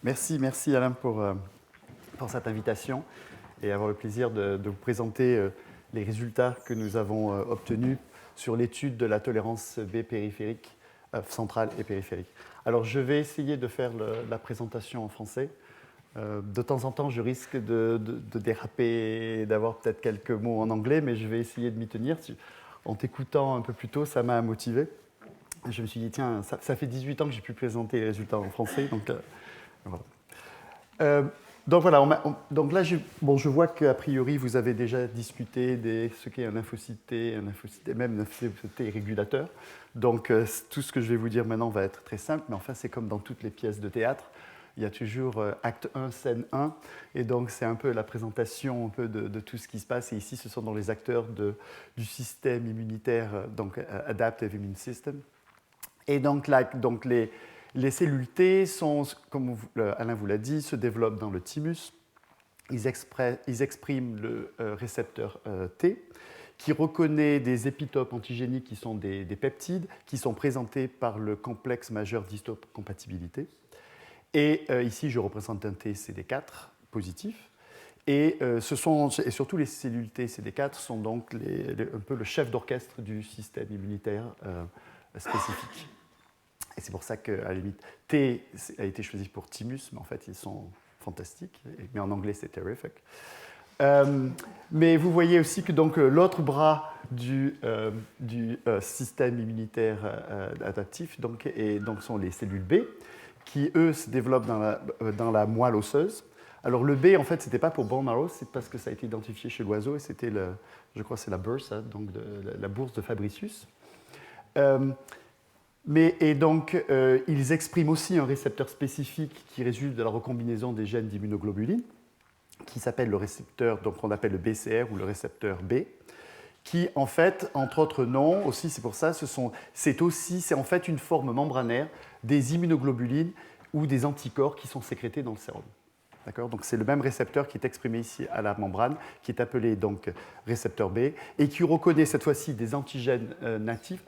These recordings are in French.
Merci Alain pour cette invitation et avoir le plaisir de vous présenter les résultats que nous avons obtenus sur l'étude de la tolérance B périphérique, centrale et périphérique. Alors je vais essayer de faire la présentation en français. De temps en temps, je risque de déraper et d'avoir peut-être quelques mots en anglais, mais je vais essayer de m'y tenir. En t'écoutant un peu plus tôt, ça m'a motivé. Je me suis dit, tiens, ça fait 18 ans que j'ai pu présenter les résultats en français, donc voilà. Donc voilà, donc là, je vois qu'a priori, vous avez déjà discuté de ce qu'est un lymphocyte T, même un lymphocyte T régulateur. Donc tout ce que je vais vous dire maintenant va être très simple, mais enfin, c'est comme dans toutes les pièces de théâtre. Il y a toujours acte 1, scène 1, et donc c'est un peu la présentation un peu de tout ce qui se passe. Et ici, ce sont dans les acteurs du système immunitaire, donc Adaptive Immune System. Et donc, les cellules T sont, comme Alain vous l'a dit, se développent dans le thymus. Ils expriment le récepteur T, qui reconnaît des épitopes antigéniques qui sont des peptides, qui sont présentés par le complexe majeur d'histocompatibilité. Et ici, je représente un T CD4 positif. Et surtout les cellules T CD4 sont donc un peu le chef d'orchestre du système immunitaire spécifique. Et c'est pour ça qu'à la limite, T a été choisi pour thymus, mais en fait, ils sont fantastiques. Mais en anglais, c'est terrific. Mais vous voyez aussi que l'autre bras du système immunitaire adaptif sont les cellules B, qui, eux, se développent dans la moelle osseuse. Alors, le B, en fait, ce n'était pas pour bone marrow, c'est parce que ça a été identifié chez l'oiseau, et c'était, je crois, c'est la bursa, donc la bourse de Fabricius. Ils expriment aussi un récepteur spécifique qui résulte de la recombinaison des gènes d'immunoglobulines, qui s'appelle le récepteur, donc on appelle le BCR ou le récepteur B, qui en fait, entre autres noms, aussi c'est pour ça, c'est en fait une forme membranaire des immunoglobulines ou des anticorps qui sont sécrétés dans le sérum. Donc c'est le même récepteur qui est exprimé ici à la membrane, qui est appelé donc récepteur B, et qui reconnaît cette fois-ci des antigènes natifs,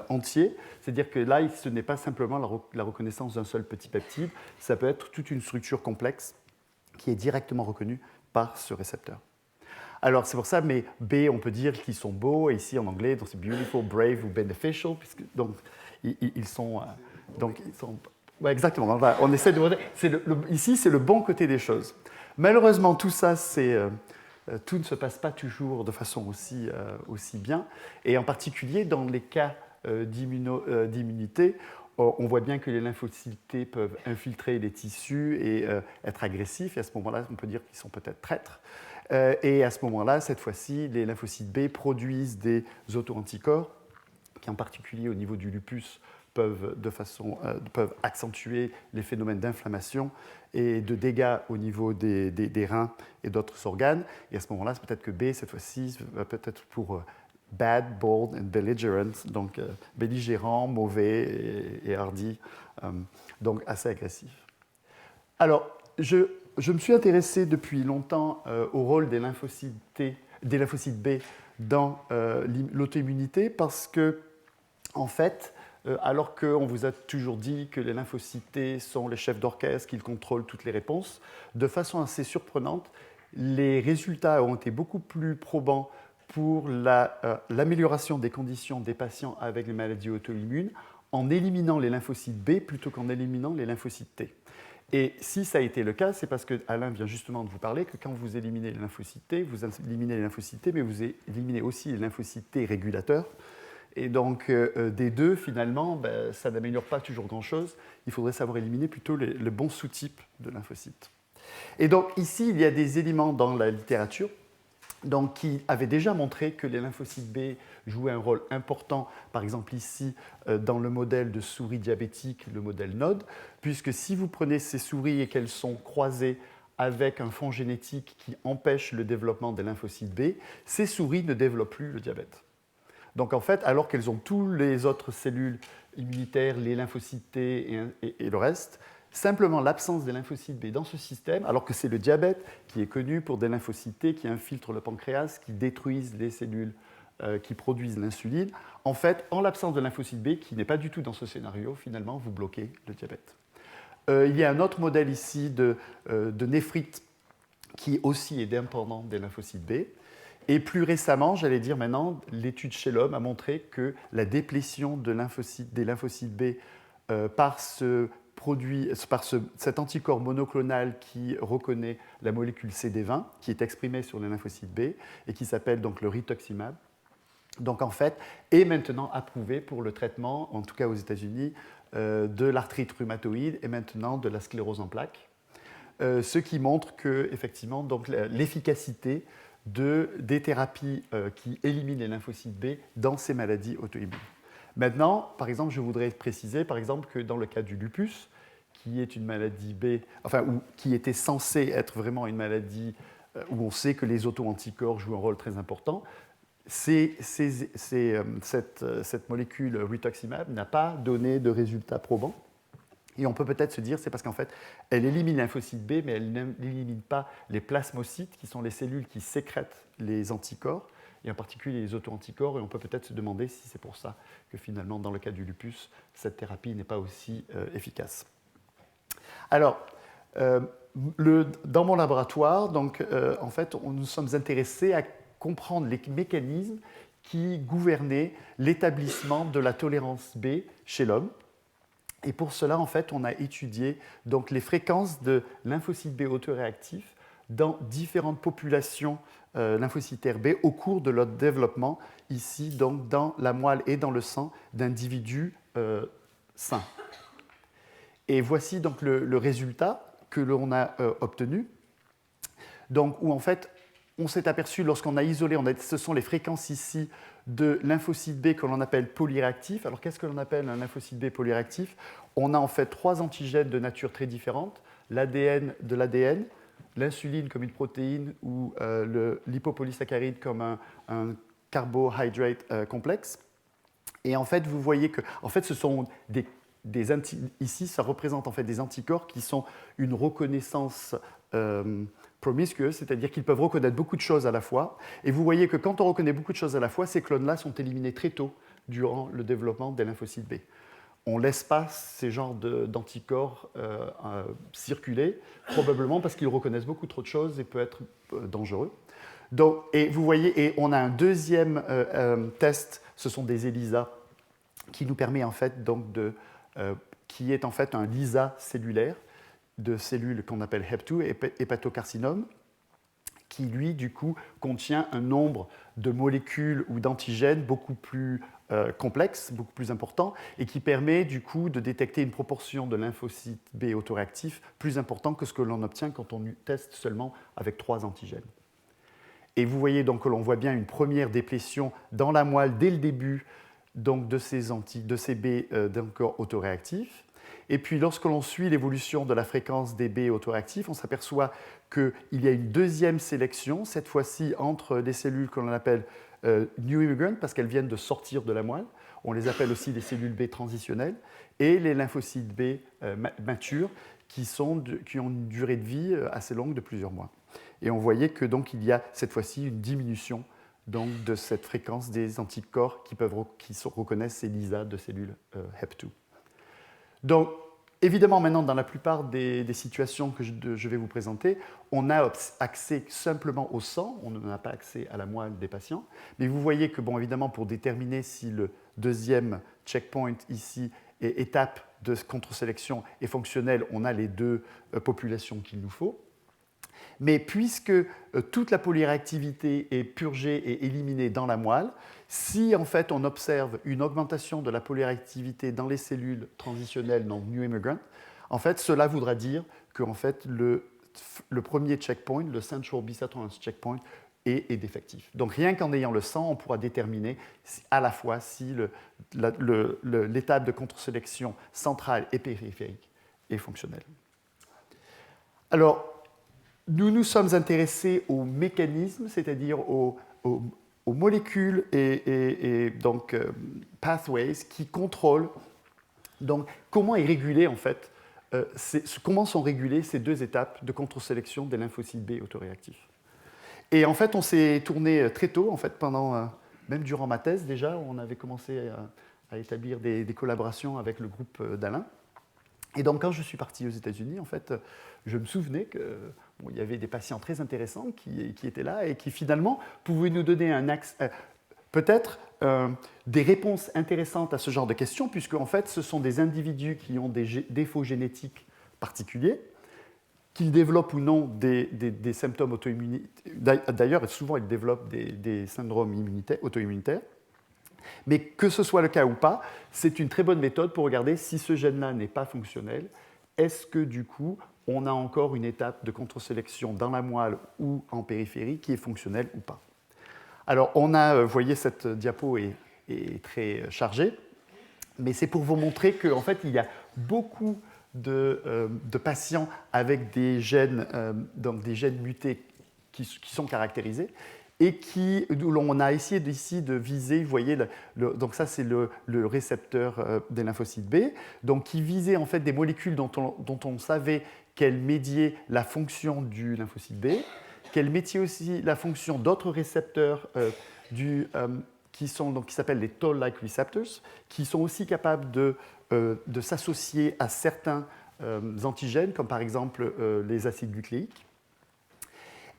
entiers. C'est-à-dire que là, ce n'est pas simplement la reconnaissance d'un seul petit peptide, ça peut être toute une structure complexe qui est directement reconnue par ce récepteur. Alors c'est pour ça, mais B, on peut dire qu'ils sont beaux, et ici en anglais, donc c'est beautiful, brave ou beneficial, puisque donc ils sont ouais, exactement. On essaie de. Ici, c'est le bon côté des choses. Malheureusement, tout ça, tout ne se passe pas toujours de façon aussi bien. Et en particulier, dans les cas d'immunité, on voit bien que les lymphocytes T peuvent infiltrer les tissus et être agressifs. Et à ce moment-là, on peut dire qu'ils sont peut-être traîtres. Et à ce moment-là, cette fois-ci, les lymphocytes B produisent des auto-anticorps qui, en particulier au niveau du lupus, peuvent accentuer les phénomènes d'inflammation et de dégâts au niveau des reins et d'autres organes. Et à ce moment-là, c'est peut-être que B, cette fois-ci, va peut-être pour bad, bold and belligerent, donc belligérant, mauvais et hardi, donc assez agressif. Alors, je me suis intéressé depuis longtemps au rôle des lymphocytes B dans l'auto-immunité parce que, en fait, alors qu'on vous a toujours dit que les lymphocytes T sont les chefs d'orchestre, qu'ils contrôlent toutes les réponses, de façon assez surprenante, les résultats ont été beaucoup plus probants pour l'amélioration des conditions des patients avec les maladies auto-immunes en éliminant les lymphocytes B plutôt qu'en éliminant les lymphocytes T. Et si ça a été le cas, c'est parce que Alain vient justement de vous parler que quand vous éliminez les lymphocytes T, vous éliminez les lymphocytes T, mais vous éliminez aussi les lymphocytes T régulateurs. Et donc, des deux, finalement, ça n'améliore pas toujours grand-chose. Il faudrait savoir éliminer plutôt le bon sous-type de lymphocytes. Et donc, ici, il y a des éléments dans la littérature qui avaient déjà montré que les lymphocytes B jouaient un rôle important, par exemple ici, dans le modèle de souris diabétique, le modèle NOD, puisque si vous prenez ces souris et qu'elles sont croisées avec un fond génétique qui empêche le développement des lymphocytes B, ces souris ne développent plus le diabète. Donc en fait, alors qu'elles ont toutes les autres cellules immunitaires, les lymphocytes T et le reste, simplement l'absence des lymphocytes B dans ce système, alors que c'est le diabète qui est connu pour des lymphocytes T qui infiltrent le pancréas, qui détruisent les cellules qui produisent l'insuline. En fait, en l'absence de lymphocytes B, qui n'est pas du tout dans ce scénario, finalement, vous bloquez le diabète. Il y a un autre modèle ici de néphrite qui aussi est dépendant des lymphocytes B. Et plus récemment, j'allais dire maintenant, l'étude chez l'homme a montré que la déplétion des lymphocytes B par cet anticorps monoclonal qui reconnaît la molécule CD20, qui est exprimée sur les lymphocytes B et qui s'appelle donc le rituximab, donc en fait, est maintenant approuvé pour le traitement, en tout cas aux États-Unis, de l'arthrite rhumatoïde et maintenant de la sclérose en plaques. Ce qui montre que effectivement, donc, l'efficacité des thérapies qui éliminent les lymphocytes B dans ces maladies auto-immunes. Maintenant, par exemple, je voudrais préciser par exemple, que dans le cas du lupus, qui est une maladie B, enfin, ou qui était censée être vraiment une maladie où on sait que les auto-anticorps jouent un rôle très important, cette molécule rituximab n'a pas donné de résultats probants. Et on peut peut-être se dire c'est parce qu'en fait, elle élimine les lymphocytes B, mais elle n'élimine pas les plasmocytes, qui sont les cellules qui sécrètent les anticorps, et en particulier les auto-anticorps. Et on peut peut-être se demander si c'est pour ça que finalement, dans le cas du lupus, cette thérapie n'est pas aussi efficace. Alors, dans mon laboratoire, donc, en fait, nous sommes intéressés à comprendre les mécanismes qui gouvernaient l'établissement de la tolérance B chez l'homme. Et pour cela, en fait, on a étudié donc, les fréquences de lymphocytes B autoréactifs dans différentes populations lymphocytaires B au cours de leur développement, ici, donc, dans la moelle et dans le sang d'individus sains. Et voici donc le résultat que l'on a obtenu, donc, où en fait, on s'est aperçu, lorsqu'on a isolé, ce sont les fréquences ici de lymphocytes B que l'on appelle polyréactifs. Alors, qu'est-ce que l'on appelle un lymphocyte B polyréactif? On a en fait 3 antigènes de nature très différente, l'ADN de l'ADN, l'insuline comme une protéine ou l'hypopolysaccharide comme un carbohydrate complexe. Et en fait, vous voyez que ce sont ici, ça représente en fait des anticorps qui sont une reconnaissance promiscuous, c'est-à-dire qu'ils peuvent reconnaître beaucoup de choses à la fois. Et vous voyez que quand on reconnaît beaucoup de choses à la fois, ces clones-là sont éliminés très tôt durant le développement des lymphocytes B. On ne laisse pas ces genres d'anticorps circuler, probablement parce qu'ils reconnaissent beaucoup trop de choses et peuvent être dangereux. Donc, et vous voyez, et on a un deuxième test, ce sont des ELISA, qui nous permet en fait donc qui est en fait un LISA cellulaire de cellules qu'on appelle HEP2, hépatocarcinome, qui lui, du coup, contient un nombre de molécules ou d'antigènes beaucoup plus complexe, beaucoup plus important, et qui permet, du coup, de détecter une proportion de lymphocytes B autoréactifs plus important que ce que l'on obtient quand on teste seulement avec 3 antigènes. Et vous voyez donc que l'on voit bien une première déplétion dans la moelle dès le début donc, de ces B d'anticorps autoréactifs. Et puis, lorsque l'on suit l'évolution de la fréquence des B autoréactifs, on s'aperçoit qu'il y a une deuxième sélection, cette fois-ci entre les cellules que l'on appelle New Immigrant, parce qu'elles viennent de sortir de la moelle. On les appelle aussi les cellules B transitionnelles, et les lymphocytes B matures, qui ont une durée de vie assez longue de plusieurs mois. Et on voyait que donc il y a cette fois-ci une diminution donc, de cette fréquence des anticorps qui reconnaissent ces LISA de cellules HEP2. Donc, évidemment, maintenant, dans la plupart des situations que je vais vous présenter, on a accès simplement au sang, on n'a pas accès à la moelle des patients. Mais vous voyez que, bon, évidemment, pour déterminer si le deuxième checkpoint ici, étape de contre-sélection, est fonctionnel, on a les deux populations qu'il nous faut. Mais puisque toute la polyréactivité est purgée et éliminée dans la moelle, si en fait on observe une augmentation de la polyréactivité dans les cellules transitionnelles, donc New Immigrant, en fait cela voudra dire que en fait, le premier checkpoint, le Central B-cell checkpoint, est défectif. Donc rien qu'en ayant le sang, on pourra déterminer à la fois si l'étape de contre-sélection centrale et périphérique est fonctionnelle. Alors, nous nous sommes intéressés aux mécanismes, c'est-à-dire aux molécules et donc pathways qui contrôlent donc comment est régulé en fait comment sont régulées ces deux étapes de contre-sélection des lymphocytes B autoréactifs. Et en fait, on s'est tourné très tôt, en fait, même durant ma thèse déjà, on avait commencé à établir des collaborations avec le groupe d'Alain. Et donc, quand je suis parti aux États-Unis, en fait, je me souvenais que bon, il y avait des patients très intéressants qui étaient là et qui finalement pouvaient nous donner un axe, peut-être des réponses intéressantes à ce genre de questions, puisque en fait, ce sont des individus qui ont des défauts génétiques particuliers, qu'ils développent ou non des symptômes auto-immunitaires. D'ailleurs, souvent, ils développent des syndromes auto-immunitaires. Mais que ce soit le cas ou pas, c'est une très bonne méthode pour regarder si ce gène-là n'est pas fonctionnel. Est-ce que du coup, on a encore une étape de contre-sélection dans la moelle ou en périphérie qui est fonctionnelle ou pas? Alors, vous voyez, cette diapo est très chargée, mais c'est pour vous montrer qu'en fait, il y a beaucoup de patients avec des gènes, donc des gènes mutés qui sont caractérisés et où l'on a essayé ici de viser, vous voyez, donc ça c'est le récepteur des lymphocytes B, donc qui visait en fait des molécules dont on savait qu'elles médiaient la fonction du lymphocyte B, qu'elles médiaient aussi la fonction d'autres récepteurs qui s'appellent les Toll-like receptors, qui sont aussi capables de s'associer à certains antigènes, comme par exemple les acides nucléiques,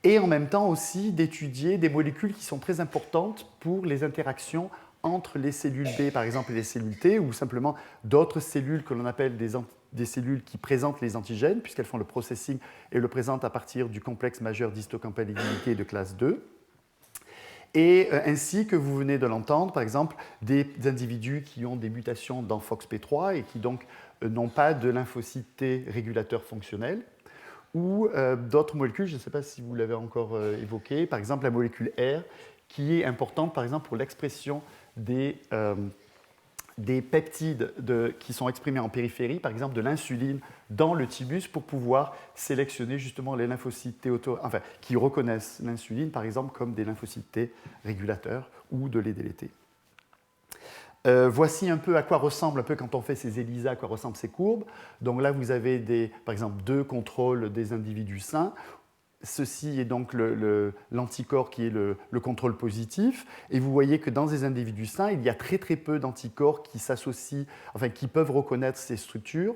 et en même temps aussi d'étudier des molécules qui sont très importantes pour les interactions entre les cellules B, par exemple, et les cellules T, ou simplement d'autres cellules que l'on appelle des cellules qui présentent les antigènes, puisqu'elles font le processing et le présentent à partir du complexe majeur d'histocompatibilité de classe 2. Et ainsi que vous venez de l'entendre, par exemple, des individus qui ont des mutations dans FOXP3 et qui donc n'ont pas de lymphocytes T régulateurs fonctionnels, ou d'autres molécules, je ne sais pas si vous l'avez encore évoqué, par exemple la molécule R, qui est importante par exemple pour l'expression des peptides qui sont exprimés en périphérie, par exemple de l'insuline dans le thymus pour pouvoir sélectionner justement les lymphocytes T qui reconnaissent l'insuline par exemple comme des lymphocytes T régulateurs ou de les déléter. Voici un peu à quoi ressemble, un peu quand on fait ces ELISA, à quoi ressemblent ces courbes. Donc là, vous avez par exemple 2 contrôles des individus sains. Ceci est donc l'anticorps qui est le contrôle positif. Et vous voyez que dans les individus sains, il y a très très peu d'anticorps qui s'associent, qui peuvent reconnaître ces structures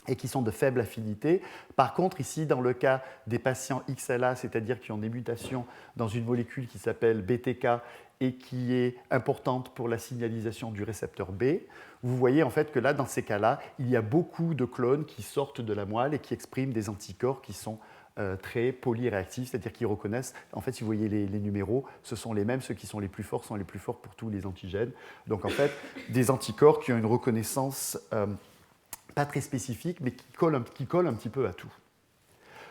et qui sont de faible affinité. Par contre, ici, dans le cas des patients XLA, c'est-à-dire qui ont des mutations dans une molécule qui s'appelle BTK et qui est importante pour la signalisation du récepteur B, vous voyez en fait que là, dans ces cas-là, il y a beaucoup de clones qui sortent de la moelle et qui expriment des anticorps qui sont très polyréactifs, c'est-à-dire qui reconnaissent, en fait, si vous voyez les numéros, ce sont les mêmes, ceux qui sont les plus forts pour tous les antigènes. Donc en fait, des anticorps qui ont une reconnaissance pas très spécifique, mais qui colle un petit peu à tout.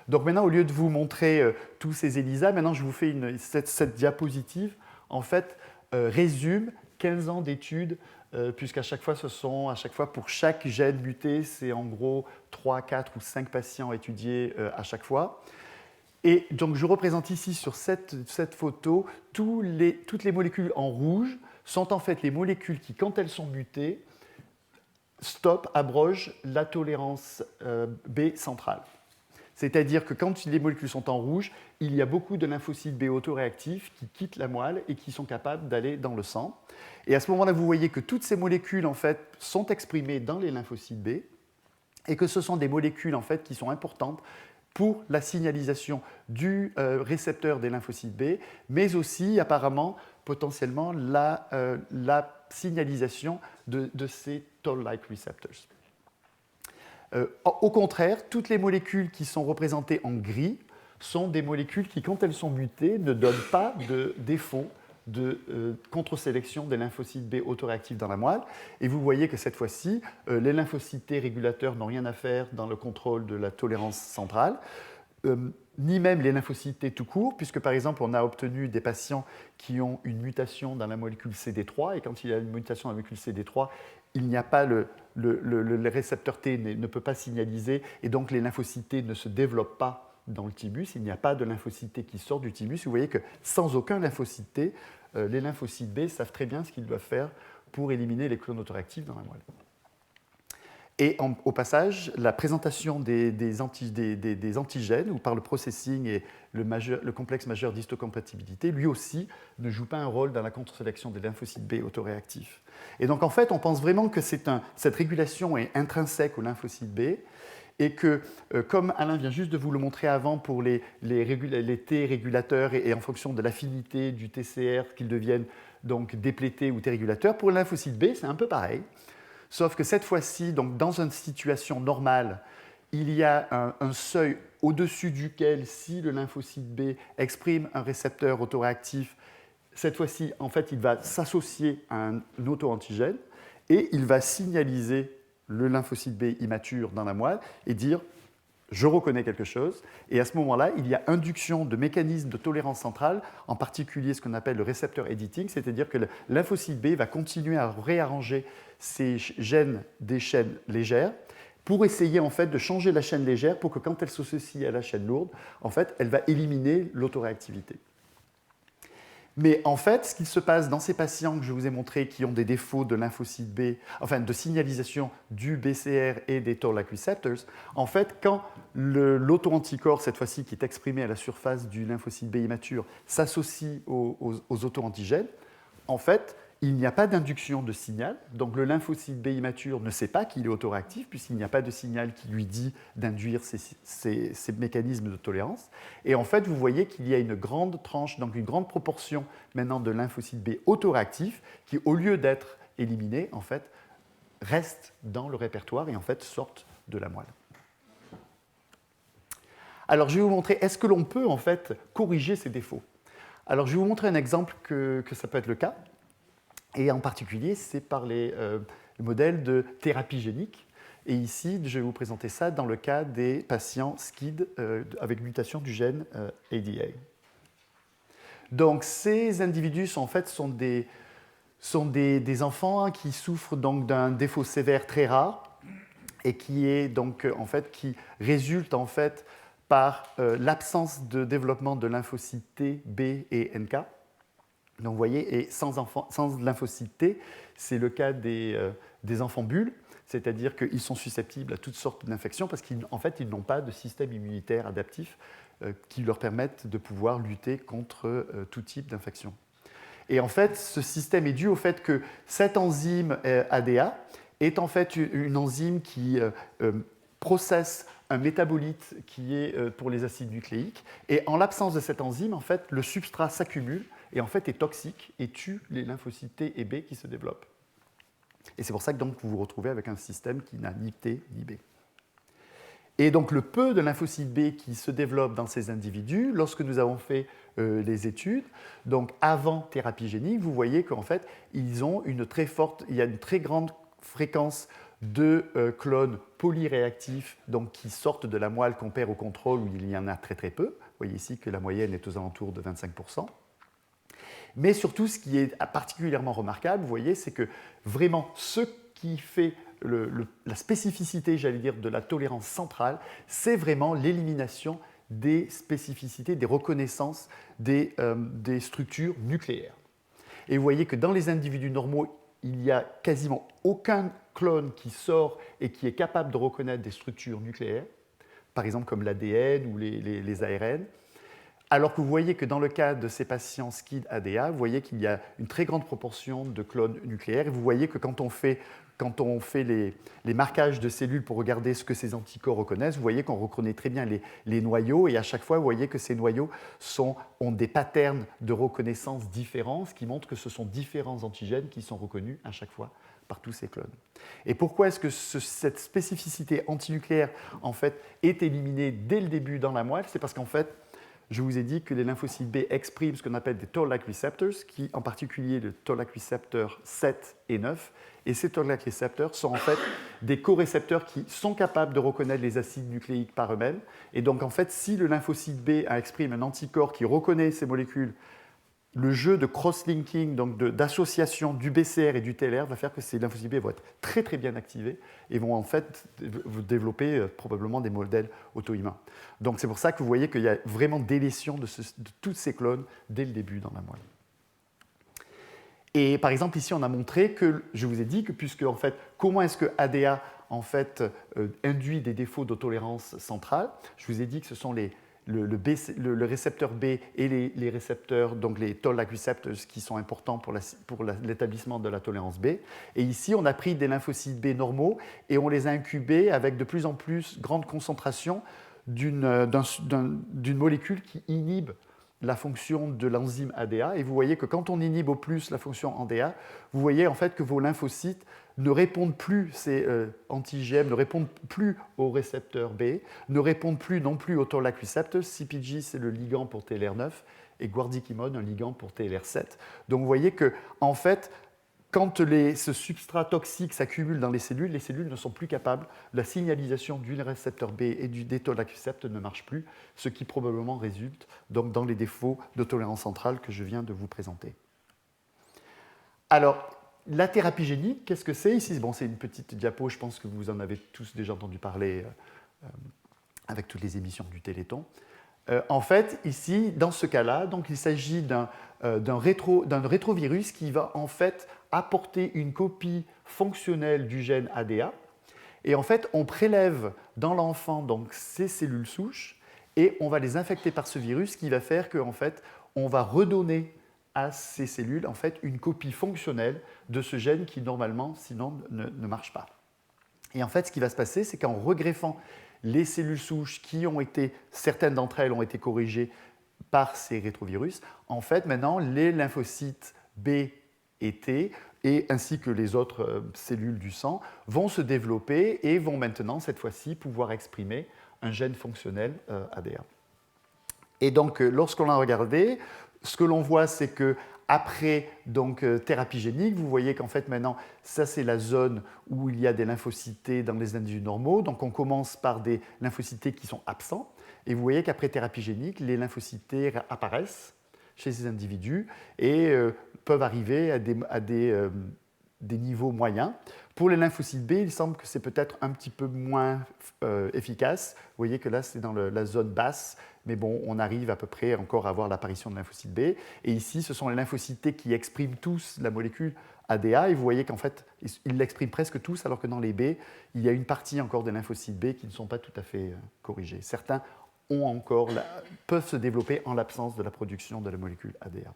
Donc maintenant, au lieu de vous montrer tous ces ELISA, maintenant je vous fais cette diapositive, en fait, résume 15 ans d'études, puisqu'à chaque fois, pour chaque gène muté, c'est en gros 3, 4 ou 5 patients étudiés à chaque fois. Et donc je représente ici sur cette photo toutes les molécules en rouge sont en fait les molécules qui, quand elles sont mutées, abrogent la tolérance B centrale. C'est-à-dire que quand les molécules sont en rouge, il y a beaucoup de lymphocytes B autoréactifs qui quittent la moelle et qui sont capables d'aller dans le sang. Et à ce moment-là, vous voyez que toutes ces molécules en fait, sont exprimées dans les lymphocytes B et que ce sont des molécules en fait, qui sont importantes pour la signalisation du récepteur des lymphocytes B, mais aussi apparemment, potentiellement, la signalisation de ces Toll-like receptors. Au contraire, toutes les molécules qui sont représentées en gris sont des molécules qui, quand elles sont mutées, ne donnent pas de défaut de contre-sélection des lymphocytes B autoréactifs dans la moelle. Et vous voyez que cette fois-ci, les lymphocytes T régulateurs n'ont rien à faire dans le contrôle de la tolérance centrale, ni même les lymphocytes T tout court, puisque par exemple, on a obtenu des patients qui ont une mutation dans la molécule CD3, et quand il y a une mutation dans la molécule CD3, il n'y a pas le récepteur T ne peut pas signaliser, et donc les lymphocytes T ne se développent pas dans le thymus, il n'y a pas de lymphocyte T qui sort du thymus. Vous voyez que sans aucun lymphocyte T, les lymphocytes B savent très bien ce qu'ils doivent faire pour éliminer les clones autoréactifs dans la moelle. Et au passage, la présentation des antigènes, ou par le processing et le complexe majeur d'histocompatibilité, lui aussi ne joue pas un rôle dans la contre-sélection des lymphocytes B autoréactifs. Et donc en fait, on pense vraiment que cette régulation est intrinsèque aux lymphocytes B, et que, comme Alain vient juste de vous le montrer avant pour les T régulateurs et en fonction de l'affinité du TCR, qu'ils deviennent donc déplétés ou T régulateurs, pour les lymphocytes B, c'est un peu pareil. Sauf que cette fois-ci, donc dans une situation normale, il y a un seuil au-dessus duquel, si le lymphocyte B exprime un récepteur autoréactif, cette fois-ci, en fait, il va s'associer à un auto-antigène et il va signaliser le lymphocyte B immature dans la moelle et dire « je reconnais quelque chose ». Et à ce moment-là, il y a induction de mécanismes de tolérance centrale, en particulier ce qu'on appelle le récepteur editing, c'est-à-dire que le lymphocyte B va continuer à réarranger ces gènes des chaînes légères pour essayer en fait de changer la chaîne légère pour que quand elle s'associe à la chaîne lourde, en fait, elle va éliminer l'autoréactivité. Mais en fait, ce qui se passe dans ces patients que je vous ai montrés qui ont des défauts de lymphocyte B, enfin de signalisation du BCR et des Toll-like receptors, en fait, quand l'auto-anticorps, cette fois-ci qui est exprimé à la surface du lymphocyte B immature, s'associe aux auto-antigènes, en fait, il n'y a pas d'induction de signal, donc le lymphocyte B immature ne sait pas qu'il est autoréactif, puisqu'il n'y a pas de signal qui lui dit d'induire ces mécanismes de tolérance. Et en fait, vous voyez qu'il y a une grande tranche, donc une grande proportion maintenant de lymphocytes B autoréactifs, qui, au lieu d'être éliminés, en fait, restent dans le répertoire et en fait sortent de la moelle. Alors, je vais vous montrer, est-ce que l'on peut en fait corriger ces défauts? Alors, je vais vous montrer un exemple que ça peut être le cas. Et en particulier, c'est par les modèles de thérapie génique. Et ici, je vais vous présenter ça dans le cas des patients SCID avec mutation du gène ADA. Donc, ces individus sont des enfants qui souffrent donc d'un défaut sévère très rare et qui résulte en fait par l'absence de développement de lymphocytes T, B et NK. Donc vous voyez, et sans lymphocytes T, c'est le cas des enfants bulles, c'est-à-dire qu'ils sont susceptibles à toutes sortes d'infections parce qu'en fait, ils n'ont pas de système immunitaire adaptif qui leur permette de pouvoir lutter contre tout type d'infection. Et en fait, ce système est dû au fait que cette enzyme ADA est en fait une enzyme qui processe un métabolite qui est pour les acides nucléiques. Et en l'absence de cette enzyme, en fait, le substrat s'accumule et en fait est toxique et tue les lymphocytes T et B qui se développent. Et c'est pour ça que donc, vous vous retrouvez avec un système qui n'a ni T ni B. Et donc le peu de lymphocytes B qui se développent dans ces individus, lorsque nous avons fait les études, donc avant thérapie génique, vous voyez qu'en fait, il y a une très grande fréquence de clones polyréactifs donc, qui sortent de la moelle qu'on perd au contrôle où il y en a très très peu. Vous voyez ici que la moyenne est aux alentours de 25%. Mais surtout, ce qui est particulièrement remarquable, vous voyez, c'est que vraiment ce qui fait la spécificité, j'allais dire, de la tolérance centrale, c'est vraiment l'élimination des spécificités, des reconnaissances des structures nucléaires. Et vous voyez que dans les individus normaux, il n'y a quasiment aucun clone qui sort et qui est capable de reconnaître des structures nucléaires, par exemple comme l'ADN ou les ARN. Alors que vous voyez que dans le cas de ces patients SCID-ADA, vous voyez qu'il y a une très grande proportion de clones nucléaires. Et vous voyez que quand on fait les marquages de cellules pour regarder ce que ces anticorps reconnaissent, vous voyez qu'on reconnaît très bien les noyaux. Et à chaque fois, vous voyez que ces noyaux ont des patterns de reconnaissance différents, ce qui montre que ce sont différents antigènes qui sont reconnus à chaque fois par tous ces clones. Et pourquoi est-ce que cette spécificité antinucléaire en fait, est éliminée dès le début dans la moelle? C'est parce qu'en fait, je vous ai dit que les lymphocytes B expriment ce qu'on appelle des Toll-like receptors, qui en particulier le Toll-like receptor 7 et 9. Et ces Toll-like receptors sont en fait des corécepteurs qui sont capables de reconnaître les acides nucléiques par eux-mêmes. Et donc en fait, si le lymphocyte B exprime un anticorps qui reconnaît ces molécules, le jeu de cross-linking, donc d'association du BCR et du TLR, va faire que ces lymphocytes B vont être très très bien activés et vont en fait développer probablement des modèles auto-immuns. Donc c'est pour ça que vous voyez qu'il y a vraiment délétion de tous ces clones dès le début dans la moelle. Et par exemple ici on a montré que, je vous ai dit que puisque en fait, comment est-ce que ADA en fait, induit des défauts de tolérance centrale. Je vous ai dit que ce sont le récepteur B et les récepteurs, donc les toll-like receptors, qui sont importants pour l'établissement de la tolérance B. Et ici, on a pris des lymphocytes B normaux et on les a incubés avec de plus en plus grande concentration d'une molécule qui inhibe la fonction de l'enzyme ADA. Et vous voyez que quand on inhibe au plus la fonction ADA, vous voyez en fait que vos lymphocytes ne répondent plus, ces anti-IgM ne répondent plus au récepteur B, ne répondent plus non plus au toll-like receptor. CpG, c'est le ligand pour TLR9 et guanidinine, un ligand pour TLR7. Donc vous voyez que en fait, quand ce substrat toxique s'accumule dans les cellules ne sont plus capables, la signalisation du récepteur B et des toll-like receptors ne marche plus, ce qui probablement résulte donc dans les défauts de tolérance centrale que je viens de vous présenter. Alors, la thérapie génique, qu'est-ce que c'est ici? Bon, c'est une petite diapo, je pense que vous en avez tous déjà entendu parler avec toutes les émissions du Téléthon. En fait, ici, dans ce cas-là, donc, il s'agit d'un rétrovirus qui va en fait apporter une copie fonctionnelle du gène ADA. Et en fait, on prélève dans l'enfant donc ces cellules souches et on va les infecter par ce virus qui va faire qu'en fait, on va redonner à ces cellules en fait une copie fonctionnelle de ce gène qui normalement, sinon, ne marche pas. Et en fait, ce qui va se passer, c'est qu'en regreffant les cellules souches qui ont été, certaines d'entre elles ont été corrigées par ces rétrovirus, en fait, maintenant, les lymphocytes B et T, et ainsi que les autres cellules du sang, vont se développer et vont maintenant, cette fois-ci, pouvoir exprimer un gène fonctionnel ADA. Et donc, lorsqu'on l'a regardé, ce que l'on voit, c'est que après donc, thérapie génique, vous voyez qu'en fait maintenant, ça c'est la zone où il y a des lymphocytes T dans les individus normaux. Donc on commence par des lymphocytes T qui sont absents. Et vous voyez qu'après thérapie génique, les lymphocytes T apparaissent chez ces individus et peuvent arriver à des niveaux moyens. Pour les lymphocytes B, il semble que c'est peut-être un petit peu moins efficace. Vous voyez que là, c'est dans la zone basse, mais bon, on arrive à peu près encore à avoir l'apparition de lymphocytes B. Et ici, ce sont les lymphocytes T qui expriment tous la molécule ADA. Et vous voyez qu'en fait, ils l'expriment presque tous, alors que dans les B, il y a une partie encore des lymphocytes B qui ne sont pas tout à fait corrigés. Certains peuvent se développer en l'absence de la production de la molécule ADA.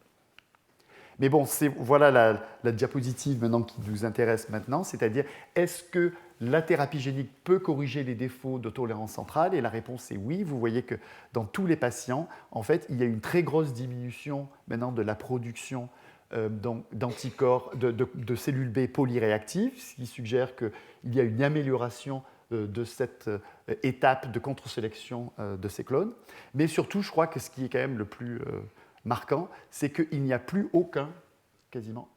Mais bon, voilà la diapositive maintenant qui nous intéresse maintenant, c'est-à-dire est-ce que la thérapie génique peut corriger les défauts de tolérance centrale? Et la réponse est oui. Vous voyez que dans tous les patients, en fait, il y a une très grosse diminution maintenant de la production d'anticorps, de cellules B polyréactives, ce qui suggère qu'il y a une amélioration de cette étape de contre-sélection de ces clones. Mais surtout, je crois que ce qui est quand même le plus marquant, c'est qu'il n'y a plus aucun, quasiment,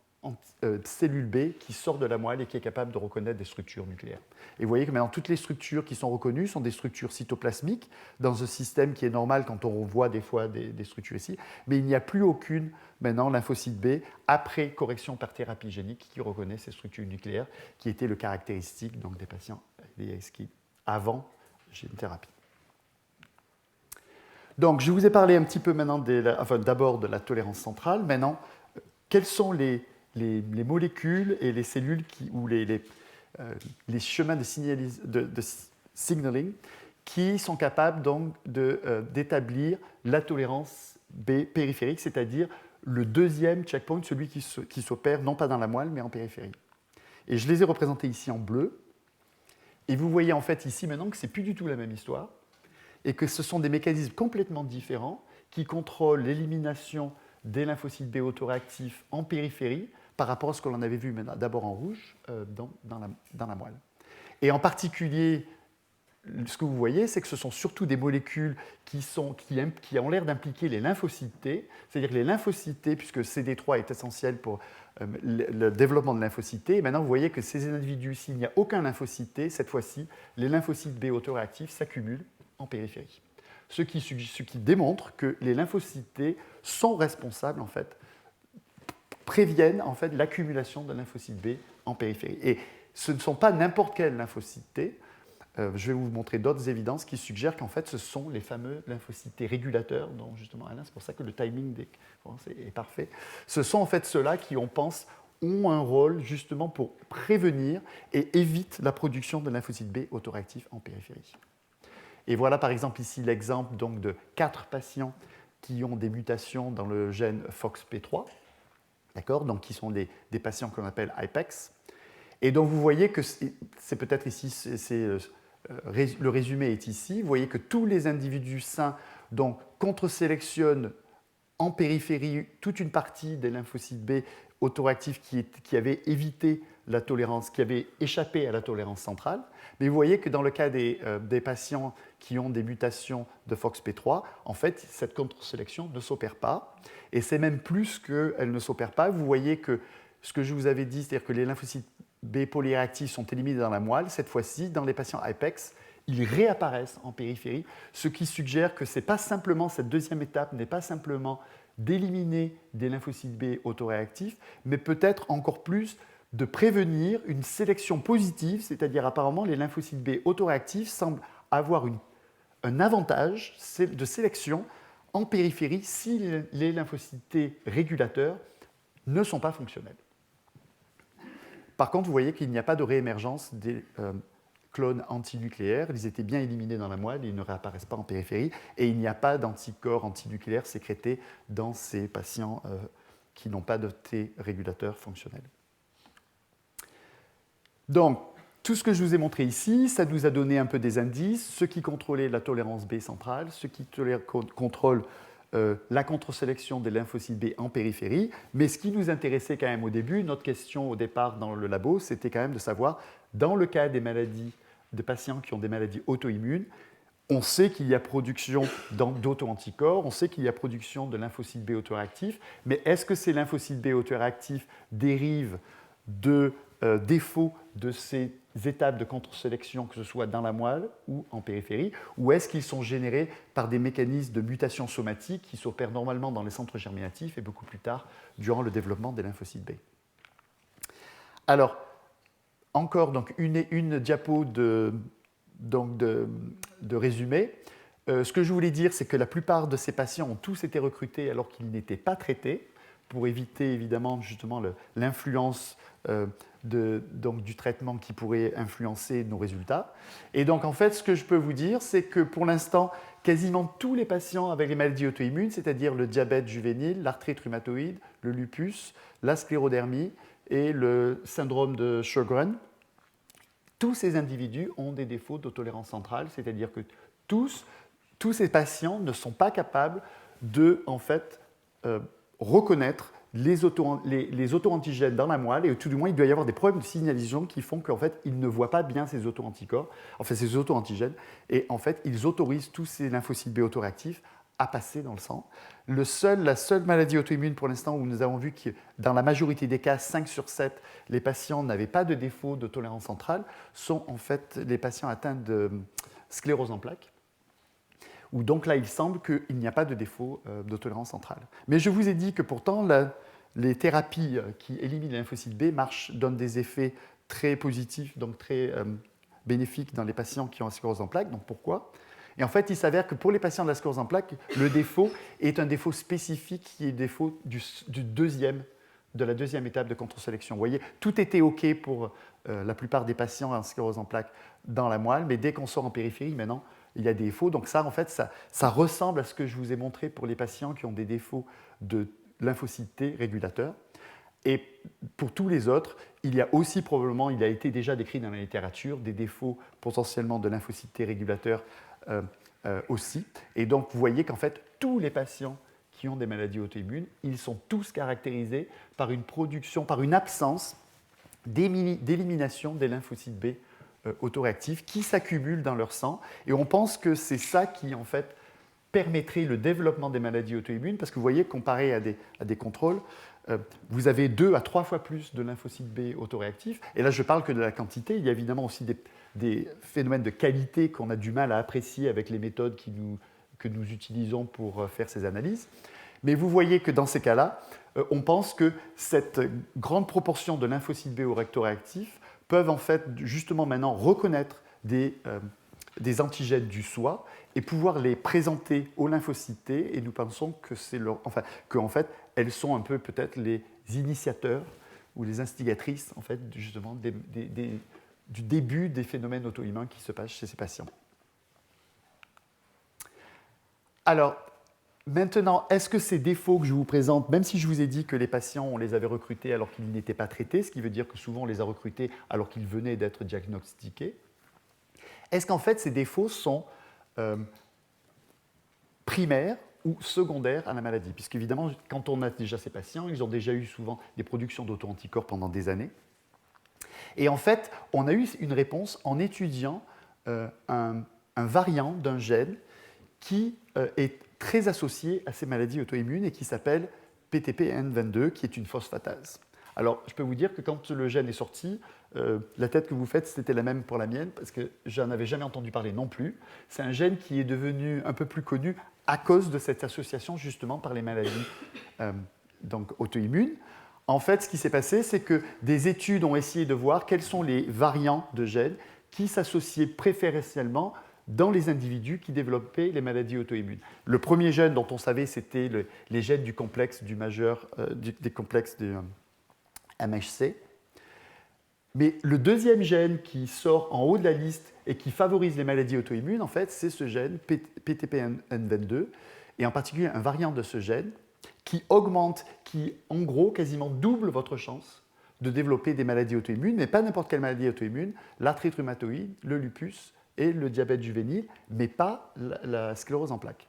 cellule B qui sort de la moelle et qui est capable de reconnaître des structures nucléaires. Et vous voyez que maintenant, toutes les structures qui sont reconnues sont des structures cytoplasmiques dans un système qui est normal quand on voit des fois des structures ici, mais il n'y a plus aucune, maintenant, lymphocyte B, après correction par thérapie génique, qui reconnaît ces structures nucléaires, qui étaient le caractéristique donc, des patients avant gène thérapie. Donc, je vous ai parlé un petit peu maintenant d'abord de la tolérance centrale. Maintenant, quelles sont les molécules et les cellules ou les chemins de signaling qui sont capables donc d'établir la tolérance B périphérique, c'est-à-dire le deuxième checkpoint, celui qui s'opère non pas dans la moelle, mais en périphérie. Et je les ai représentés ici en bleu. Et vous voyez en fait ici maintenant que ce n'est plus du tout la même histoire et que ce sont des mécanismes complètement différents qui contrôlent l'élimination des lymphocytes B autoréactifs en périphérie par rapport à ce que l'on avait vu d'abord en rouge dans la moelle. Et en particulier, ce que vous voyez, c'est que ce sont surtout des molécules qui ont l'air d'impliquer les lymphocytes T, c'est-à-dire que les lymphocytes T, puisque CD3 est essentiel pour le développement de lymphocytes T, et maintenant vous voyez que ces individus, s'il n'y a aucun lymphocyte T, cette fois-ci, les lymphocytes B autoréactifs s'accumulent en périphérie. Ce qui démontre que les lymphocytes T sont responsables, en fait, préviennent en fait, l'accumulation de lymphocytes B en périphérie. Et ce ne sont pas n'importe quels lymphocytes T. Je vais vous montrer d'autres évidences qui suggèrent qu'en fait, ce sont les fameux lymphocytes T régulateurs, dont justement Alain, c'est pour ça que le timing est parfait. Ce sont en fait ceux-là qui, on pense, ont un rôle justement pour prévenir et évitent la production de lymphocytes B autoréactifs en périphérie. Et voilà par exemple ici l'exemple donc, de 4 patients qui ont des mutations dans le gène FOXP3, d'accord, donc qui sont des patients qu'on appelle IPEX. Et donc vous voyez que c'est peut-être ici, le résumé est ici, vous voyez que tous les individus sains donc, contre-sélectionnent en périphérie toute une partie des lymphocytes B autoréactifs qui avaient évité la tolérance, qui avaient échappé à la tolérance centrale. Mais vous voyez que dans le cas des patients qui ont des mutations de FOXP3, en fait, cette contre-sélection ne s'opère pas. Et c'est même plus qu'elle ne s'opère pas. Vous voyez que ce que je vous avais dit, c'est-à-dire que les lymphocytes B polyréactifs sont éliminés dans la moelle, cette fois-ci, dans les patients IPEX, ils réapparaissent en périphérie, ce qui suggère que c'est pas simplement, cette deuxième étape n'est pas simplement d'éliminer des lymphocytes B autoréactifs, mais peut-être encore plus de prévenir une sélection positive, c'est-à-dire apparemment les lymphocytes B autoréactifs semblent avoir un avantage de sélection en périphérie si les lymphocytes T régulateurs ne sont pas fonctionnels. Par contre, vous voyez qu'il n'y a pas de réémergence des clones antinucléaires. Ils étaient bien éliminés dans la moelle, ils ne réapparaissent pas en périphérie, et il n'y a pas d'anticorps antinucléaires sécrétés dans ces patients qui n'ont pas de T régulateur fonctionnel. Donc, tout ce que je vous ai montré ici, ça nous a donné un peu des indices, ce qui contrôlait la tolérance B centrale, ce qui contrôle la contre-sélection des lymphocytes B en périphérie, mais ce qui nous intéressait quand même au début, notre question au départ dans le labo, c'était quand même de savoir, dans le cas des maladies, de patients qui ont des maladies auto-immunes, on sait qu'il y a production d'auto-anticorps, on sait qu'il y a production de lymphocytes B autoréactifs, mais est-ce que ces lymphocytes B autoréactifs dérivent de défauts de ces étapes de contre-sélection, que ce soit dans la moelle ou en périphérie, ou est-ce qu'ils sont générés par des mécanismes de mutation somatique qui s'opèrent normalement dans les centres germinatifs et beaucoup plus tard durant le développement des lymphocytes B. Alors, encore donc, une diapo de résumé. Ce que je voulais dire, c'est que la plupart de ces patients ont tous été recrutés alors qu'ils n'étaient pas traités, pour éviter évidemment justement l'influence du traitement qui pourrait influencer nos résultats. Et donc en fait, ce que je peux vous dire, c'est que pour l'instant, quasiment tous les patients avec les maladies auto-immunes, c'est-à-dire le diabète juvénile, l'arthrite rhumatoïde, le lupus, la sclérodermie et le syndrome de Sjögren, tous ces individus ont des défauts de tolérance centrale, c'est-à-dire que tous ces patients ne sont pas capables de en fait, reconnaître les auto-antigènes dans la moelle, et tout du moins, il doit y avoir des problèmes de signalisation qui font qu'en fait, ils ne voient pas bien ces auto-anticorps, enfin ces auto-antigènes, et en fait, ils autorisent tous ces lymphocytes B autoréactifs à passer dans le sang. La seule maladie auto-immune pour l'instant où nous avons vu que dans la majorité des cas, 5 sur 7, les patients n'avaient pas de défaut de tolérance centrale, sont en fait les patients atteints de sclérose en plaques, où donc là, il semble qu'il n'y a pas de défaut de tolérance centrale. Mais je vous ai dit que pourtant, les thérapies qui éliminent les lymphocytes B donnent des effets très positifs, donc très bénéfiques dans les patients qui ont la sclérose en plaques. Donc pourquoi ? Et en fait, il s'avère que pour les patients de la sclérose en plaques, le défaut est un défaut spécifique qui est le défaut de la deuxième étape de contre-sélection. Vous voyez, tout était OK pour la plupart des patients en sclérose en plaques dans la moelle, mais dès qu'on sort en périphérie, maintenant, il y a des défauts. Donc ça, en fait, ça ressemble à ce que je vous ai montré pour les patients qui ont des défauts de lymphocytes T régulateurs. Et pour tous les autres, il y a aussi probablement, il a été déjà décrit dans la littérature, des défauts potentiellement de lymphocytes T régulateurs aussi. Et donc, vous voyez qu'en fait, tous les patients qui ont des maladies auto-immunes, ils sont tous caractérisés par une production, par une absence d'élimination des lymphocytes B autoréactifs qui s'accumulent dans leur sang. Et on pense que c'est ça qui, en fait, permettrait le développement des maladies auto-immunes, parce que vous voyez, comparé à des contrôles, vous avez 2 à 3 fois plus de lymphocytes B autoréactifs. Et là, je parle que de la quantité. Il y a évidemment aussi des phénomènes de qualité qu'on a du mal à apprécier avec les méthodes que nous utilisons pour faire ces analyses. Mais vous voyez que dans ces cas-là, on pense que cette grande proportion de lymphocytes B autoréactifs peuvent en fait justement maintenant reconnaître des antigènes du soi et pouvoir les présenter aux lymphocytes T, et nous pensons que en fait, elles sont un peu peut-être les initiateurs ou les instigatrices, en fait, justement, du début des phénomènes auto-immuns qui se passent chez ces patients. Alors, maintenant, est-ce que ces défauts que je vous présente, même si je vous ai dit que les patients, on les avait recrutés alors qu'ils n'étaient pas traités, ce qui veut dire que souvent on les a recrutés alors qu'ils venaient d'être diagnostiqués, est-ce qu'en fait ces défauts sont primaires ou secondaires à la maladie? Puisqu'évidemment, quand on a déjà ces patients, ils ont déjà eu souvent des productions d'auto-anticorps pendant des années. Et en fait, on a eu une réponse en étudiant un variant d'un gène qui est très associé à ces maladies auto-immunes et qui s'appelle PTPN22, qui est une phosphatase. Alors, je peux vous dire que quand le gène est sorti, la tête que vous faites, c'était la même pour la mienne, parce que je n'en avais jamais entendu parler non plus. C'est un gène qui est devenu un peu plus connu à cause de cette association, justement, par les maladies auto-immunes. En fait, ce qui s'est passé, c'est que des études ont essayé de voir quels sont les variants de gènes qui s'associaient préférentiellement dans les individus qui développaient les maladies auto-immunes. Le premier gène dont on savait, c'était les gènes du complexe du majeur, des complexes du MHC. Mais le deuxième gène qui sort en haut de la liste et qui favorise les maladies auto-immunes, en fait, c'est ce gène PTPN22, et en particulier un variant de ce gène qui augmente, qui en gros quasiment double votre chance de développer des maladies auto-immunes, mais pas n'importe quelle maladie auto-immune, l'arthrite rhumatoïde, le lupus et le diabète juvénile, mais pas la sclérose en plaques.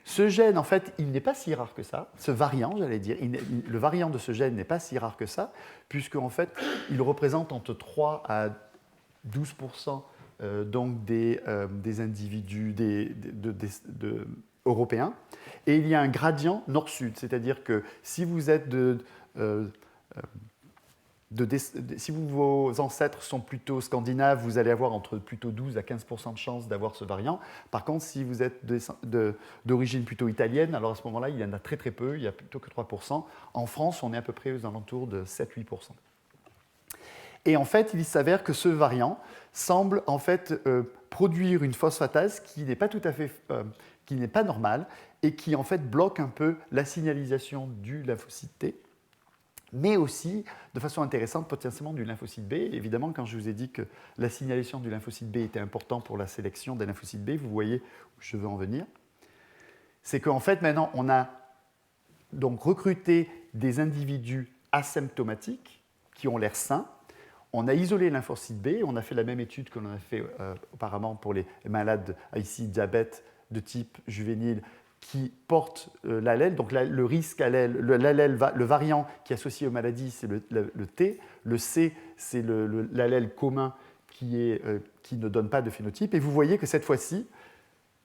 Ce gène, en fait, il n'est pas si rare que ça. Ce variant, j'allais dire, le variant de ce gène n'est pas si rare que ça, puisque en fait, il représente entre 3 à 12% donc des individus européens. Et il y a un gradient nord-sud, c'est-à-dire que si vous êtes si vos ancêtres sont plutôt scandinaves, vous allez avoir entre plutôt 12 à 15% de chances d'avoir ce variant. Par contre, si vous êtes d'origine plutôt italienne, alors à ce moment-là, il y en a très très peu, il y a plutôt que 3%. En France, on est à peu près aux alentours de 7-8%. Et en fait, il s'avère que ce variant semble en fait produire une phosphatase qui n'est pas tout à fait, qui n'est pas normale et qui en fait bloque un peu la signalisation du lymphocyte T, mais aussi, de façon intéressante, potentiellement du lymphocyte B. Évidemment, quand je vous ai dit que la signalisation du lymphocyte B était importante pour la sélection des lymphocytes B, vous voyez où je veux en venir. C'est qu'en fait, maintenant, on a donc recruté des individus asymptomatiques qui ont l'air sains. On a isolé le lymphocyte B, on a fait la même étude que l'on a fait auparavement pour les malades, ici, diabète de type juvénile, qui portent l'allèle, donc le risque allèle, le variant qui est associé aux maladies, c'est le T, le C, c'est l'allèle commun qui ne donne pas de phénotype, et vous voyez que cette fois-ci,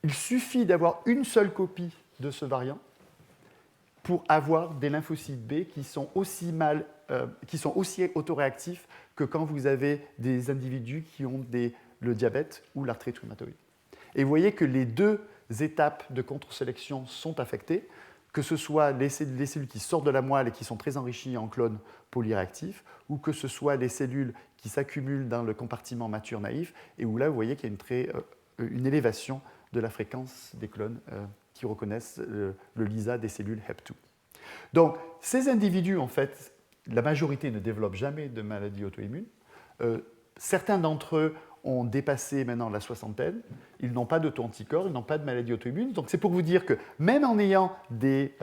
il suffit d'avoir une seule copie de ce variant pour avoir des lymphocytes B qui sont aussi autoréactifs que quand vous avez des individus qui ont le diabète ou l'arthrite rhumatoïde. Et vous voyez que les deux étapes de contre-sélection sont affectées, que ce soit les cellules qui sortent de la moelle et qui sont très enrichies en clones polyréactifs, ou que ce soit les cellules qui s'accumulent dans le compartiment mature naïf, et où là, vous voyez qu'il y a une élévation de la fréquence des clones qui reconnaissent le LISA des cellules HEP2. Donc, ces individus, en fait, la majorité ne développent jamais de maladie auto-immune. Certains d'entre eux ont dépassé maintenant la soixantaine, ils n'ont pas d'auto-anticorps, ils n'ont pas de maladie auto-immune. Donc c'est pour vous dire que même en ayant des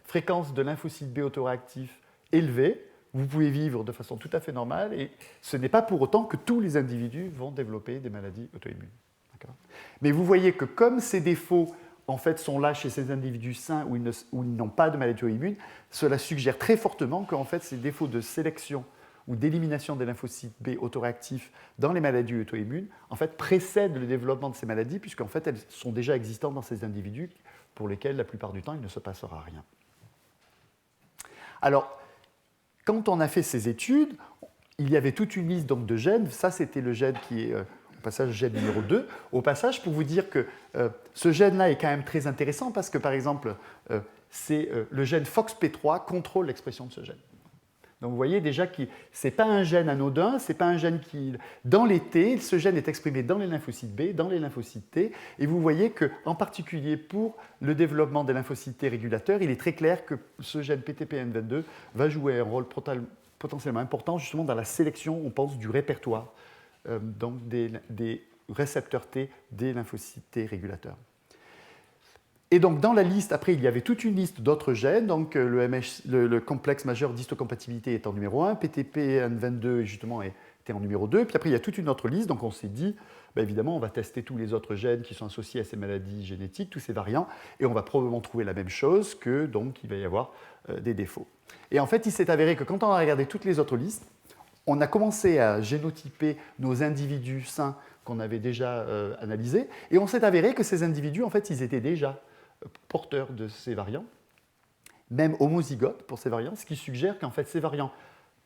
fréquences de lymphocytes B autoréactifs élevées, vous pouvez vivre de façon tout à fait normale et ce n'est pas pour autant que tous les individus vont développer des maladies auto-immunes. Mais vous voyez que comme ces défauts en fait, sont là chez ces individus sains où ils n'ont pas de maladie auto-immune, cela suggère très fortement qu'en fait ces défauts de sélection ou d'élimination des lymphocytes B autoréactifs dans les maladies auto-immunes, en fait, précèdent le développement de ces maladies, puisqu'en fait, elles sont déjà existantes dans ces individus pour lesquels, la plupart du temps, il ne se passera rien. Alors, quand on a fait ces études, il y avait toute une liste donc, de gènes. Ça, c'était le gène qui est, au passage, gène numéro 2. Au passage, pour vous dire que ce gène-là est quand même très intéressant, parce que, par exemple, le gène FOXP3 contrôle l'expression de ce gène. Donc vous voyez déjà que ce n'est pas un gène anodin, ce n'est pas un gène qui... Dans les T, ce gène est exprimé dans les lymphocytes B, dans les lymphocytes T, et vous voyez qu'en particulier pour le développement des lymphocytes T régulateurs, il est très clair que ce gène PTPN22 va jouer un rôle potentiellement important justement dans la sélection, on pense, du répertoire donc des récepteurs T des lymphocytes T régulateurs. Et donc, dans la liste, après, il y avait toute une liste d'autres gènes. Donc, le complexe majeur d'histocompatibilité est en numéro 1, PTPN22, justement, était en numéro 2. Puis après, il y a toute une autre liste. Donc, on s'est dit, ben, évidemment, on va tester tous les autres gènes qui sont associés à ces maladies génétiques, tous ces variants, et on va probablement trouver la même chose, que donc, il va y avoir des défauts. Et en fait, il s'est avéré que quand on a regardé toutes les autres listes, on a commencé à génotyper nos individus sains qu'on avait déjà analysés, et on s'est avéré que ces individus, en fait, ils étaient déjà porteurs de ces variants, même homozygotes pour ces variants, ce qui suggère qu'en fait ces variants,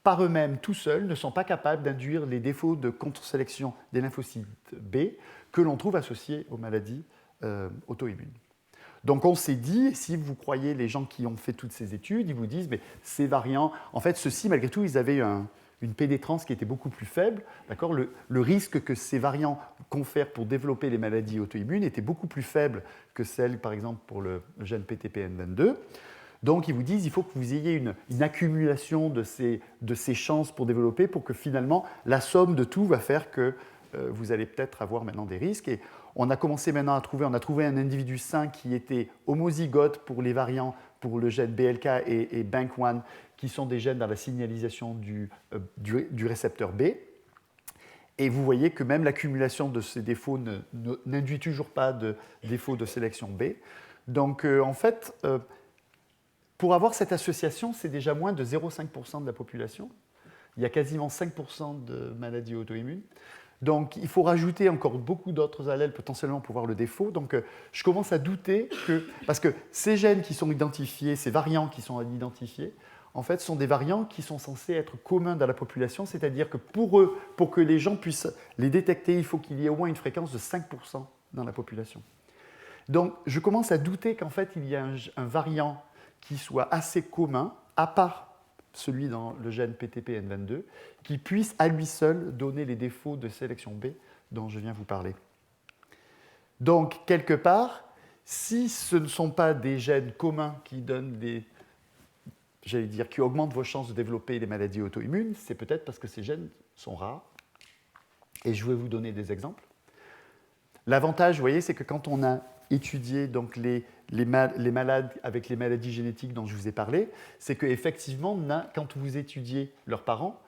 par eux-mêmes, tout seuls, ne sont pas capables d'induire les défauts de contre-sélection des lymphocytes B que l'on trouve associés aux maladies auto-immunes. Donc on s'est dit, si vous croyez les gens qui ont fait toutes ces études, ils vous disent, mais ces variants, en fait, ceux-ci, malgré tout, ils avaient une pénétrance qui était beaucoup plus faible. Le risque que ces variants confèrent pour développer les maladies auto-immunes était beaucoup plus faible que celle, par exemple, pour le gène PTPN22. Donc, ils vous disent qu'il faut que vous ayez une accumulation de ces chances pour développer, pour que finalement, la somme de tout va faire que vous allez peut-être avoir maintenant des risques. Et on a commencé maintenant à trouver un individu sain qui était homozygote pour les variants, pour le gène BLK et BANK1, qui sont des gènes dans la signalisation du récepteur B. Et vous voyez que même l'accumulation de ces défauts n'induit toujours pas de défaut de sélection B. Donc, en fait, pour avoir cette association, c'est déjà moins de 0,5% de la population. Il y a quasiment 5% de maladies auto-immunes. Donc, il faut rajouter encore beaucoup d'autres allèles potentiellement pour voir le défaut. Donc, je commence à douter que... Parce que ces gènes qui sont identifiés, ces variants qui sont identifiés, en fait, sont des variants qui sont censés être communs dans la population, c'est-à-dire que pour eux, pour que les gens puissent les détecter, il faut qu'il y ait au moins une fréquence de 5% dans la population. Donc, je commence à douter qu'en fait, il y a un variant qui soit assez commun, à part celui dans le gène PTPN22, qui puisse à lui seul donner les défauts de sélection B dont je viens vous parler. Donc, quelque part, si ce ne sont pas des gènes communs qui donnent qui augmentent vos chances de développer les maladies auto-immunes, c'est peut-être parce que ces gènes sont rares. Et je vais vous donner des exemples. L'avantage, vous voyez, c'est que quand on a étudié donc, les malades avec les maladies génétiques dont je vous ai parlé, c'est qu'effectivement, quand vous étudiez leurs parents,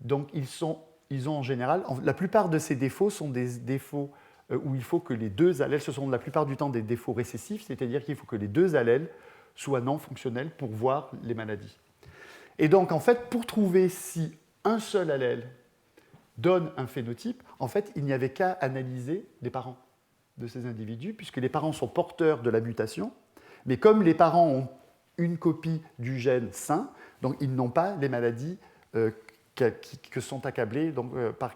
donc ils ont en général, la plupart de ces défauts sont des défauts où il faut que les deux allèles, ce sont la plupart du temps des défauts récessifs, c'est-à-dire qu'il faut que les deux allèles soient non fonctionnels pour voir les maladies. Et donc, en fait, pour trouver si un seul allèle donne un phénotype, en fait, il n'y avait qu'à analyser les parents de ces individus, puisque les parents sont porteurs de la mutation, mais comme les parents ont une copie du gène sain, donc ils n'ont pas les maladies par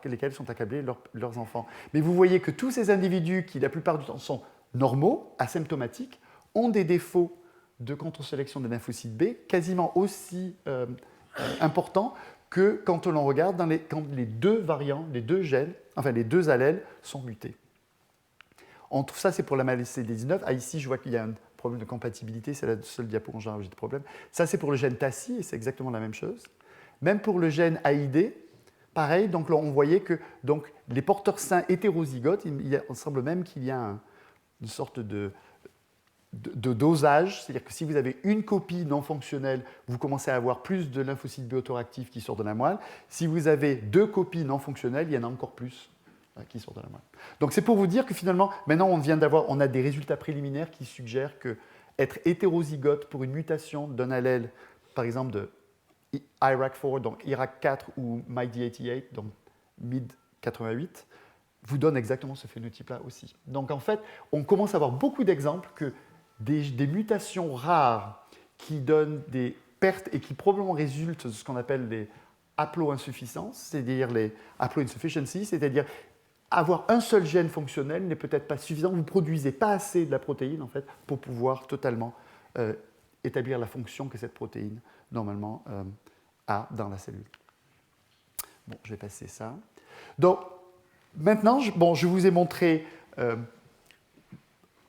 lesquelles sont accablés leurs enfants. Mais vous voyez que tous ces individus qui, la plupart du temps, sont normaux, asymptomatiques, ont des défauts de contre-sélection des lymphocytes B quasiment aussi importants que quand on regarde quand les deux variants, les deux gènes, enfin les deux allèles sont mutés. Ça, c'est pour la maladie CD19. Ici, je vois qu'il y a un problème de compatibilité, c'est la seule diapo où j'ai de problème. Ça, c'est pour le gène TACI, et c'est exactement la même chose. Même pour le gène AID, pareil, donc là, on voyait que donc, les porteurs sains hétérozygotes, il semble même qu'il y a une sorte de dosage, c'est-à-dire que si vous avez une copie non fonctionnelle, vous commencez à avoir plus de lymphocytes B autoréactifs qui sortent de la moelle. Si vous avez deux copies non fonctionnelles, il y en a encore plus qui sortent de la moelle. Donc c'est pour vous dire que finalement, maintenant on a des résultats préliminaires qui suggèrent que être hétérozygote pour une mutation d'un allèle, par exemple de IRAK4, donc IRAK4 ou MYD88, donc MYD88, vous donne exactement ce phénotype-là aussi. Donc en fait, on commence à avoir beaucoup d'exemples que des mutations rares qui donnent des pertes et qui probablement résultent de ce qu'on appelle les haploinsuffisances, c'est-à-dire les haploinsufficiency, c'est-à-dire avoir un seul gène fonctionnel n'est peut-être pas suffisant, vous ne produisez pas assez de la protéine en fait, pour pouvoir totalement établir la fonction que cette protéine normalement A dans la cellule. Bon, je vais passer ça. Donc, maintenant, je vous ai montré...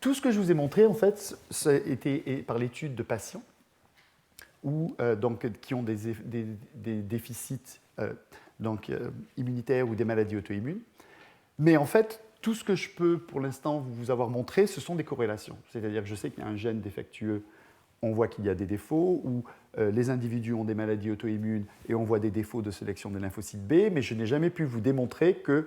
tout ce que je vous ai montré, en fait, ça a été par l'étude de patients qui ont des déficits immunitaires ou des maladies auto-immunes. Mais en fait, tout ce que je peux pour l'instant vous avoir montré, ce sont des corrélations. C'est-à-dire que je sais qu'il y a un gène défectueux, on voit qu'il y a des défauts, ou les individus ont des maladies auto-immunes et on voit des défauts de sélection des lymphocytes B, mais je n'ai jamais pu vous démontrer que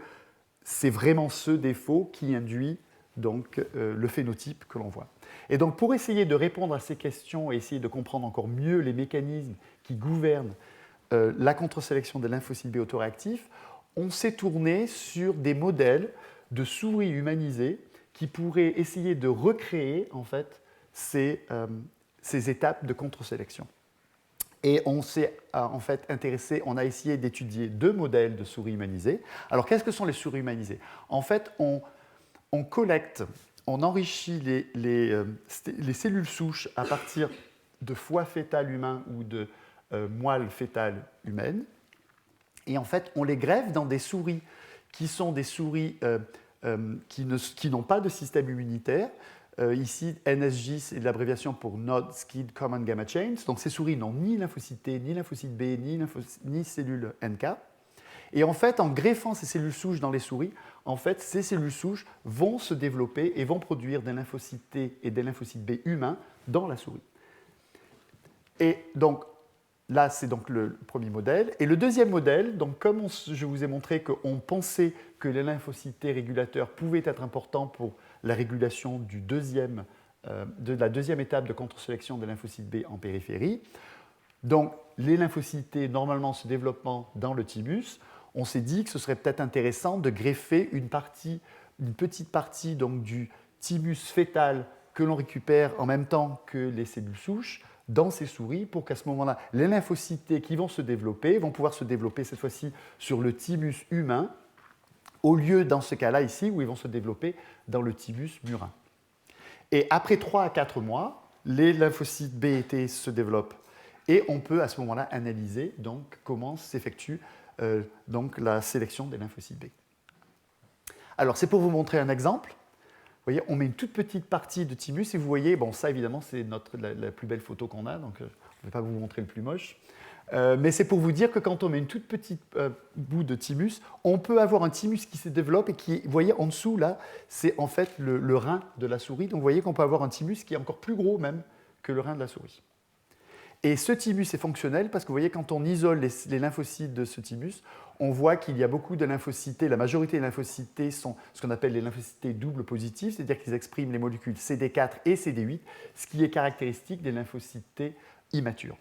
c'est vraiment ce défaut qui induit le phénotype que l'on voit. Et donc, pour essayer de répondre à ces questions et essayer de comprendre encore mieux les mécanismes qui gouvernent la contre-sélection des lymphocytes B autoréactifs, on s'est tourné sur des modèles de souris humanisées qui pourraient essayer de recréer en fait ces étapes de contre-sélection. Et on s'est en fait intéressé, on a essayé d'étudier 2 modèles de souris humanisées. Alors, qu'est-ce que sont les souris humanisées? En fait, on collecte, on enrichit les cellules souches à partir de foie fœtal humain ou de moelle fétale humaine. Et en fait, on les greffe dans des souris qui sont des souris qui n'ont pas de système immunitaire. Ici, NSG, c'est l'abréviation pour Non-Skid Common Gamma Chains. Donc, ces souris n'ont ni lymphocyte T, ni lymphocyte B, ni cellules NK. Et en fait, en greffant ces cellules souches dans les souris, en fait, ces cellules souches vont se développer et vont produire des lymphocytes T et des lymphocytes B humains dans la souris. Et donc, là, c'est donc le premier modèle. Et le deuxième modèle, donc comme je vous ai montré qu'on pensait que les lymphocytes T régulateurs pouvaient être importants pour la régulation de la deuxième étape de contre-sélection des lymphocytes B en périphérie, donc les lymphocytes T normalement se développant dans le thymus, on s'est dit que ce serait peut-être intéressant de greffer une petite partie donc, du thymus fœtal que l'on récupère en même temps que les cellules souches dans ces souris pour qu'à ce moment-là, les lymphocytes T qui vont se développer vont pouvoir se développer cette fois-ci sur le thymus humain, au lieu dans ce cas-là ici où ils vont se développer dans le thymus murin. Et après 3 à 4 mois, les lymphocytes B et T se développent et on peut à ce moment-là analyser donc, comment s'effectue la sélection des lymphocytes B. Alors c'est pour vous montrer un exemple. Vous voyez, on met une toute petite partie de thymus et vous voyez, bon ça évidemment c'est la plus belle photo qu'on a, donc je ne vais pas vous montrer le plus moche. Mais c'est pour vous dire que quand on met une toute petite bout de thymus, on peut avoir un thymus qui se développe et qui, vous voyez en dessous là, c'est en fait le rein de la souris. Donc vous voyez qu'on peut avoir un thymus qui est encore plus gros même que le rein de la souris. Et ce thymus est fonctionnel parce que vous voyez, quand on isole les lymphocytes de ce thymus, on voit qu'il y a beaucoup de lymphocytes T. La majorité des lymphocytes T sont ce qu'on appelle les lymphocytes T double positifs, c'est-à-dire qu'ils expriment les molécules CD4 et CD8, ce qui est caractéristique des lymphocytes T immatures.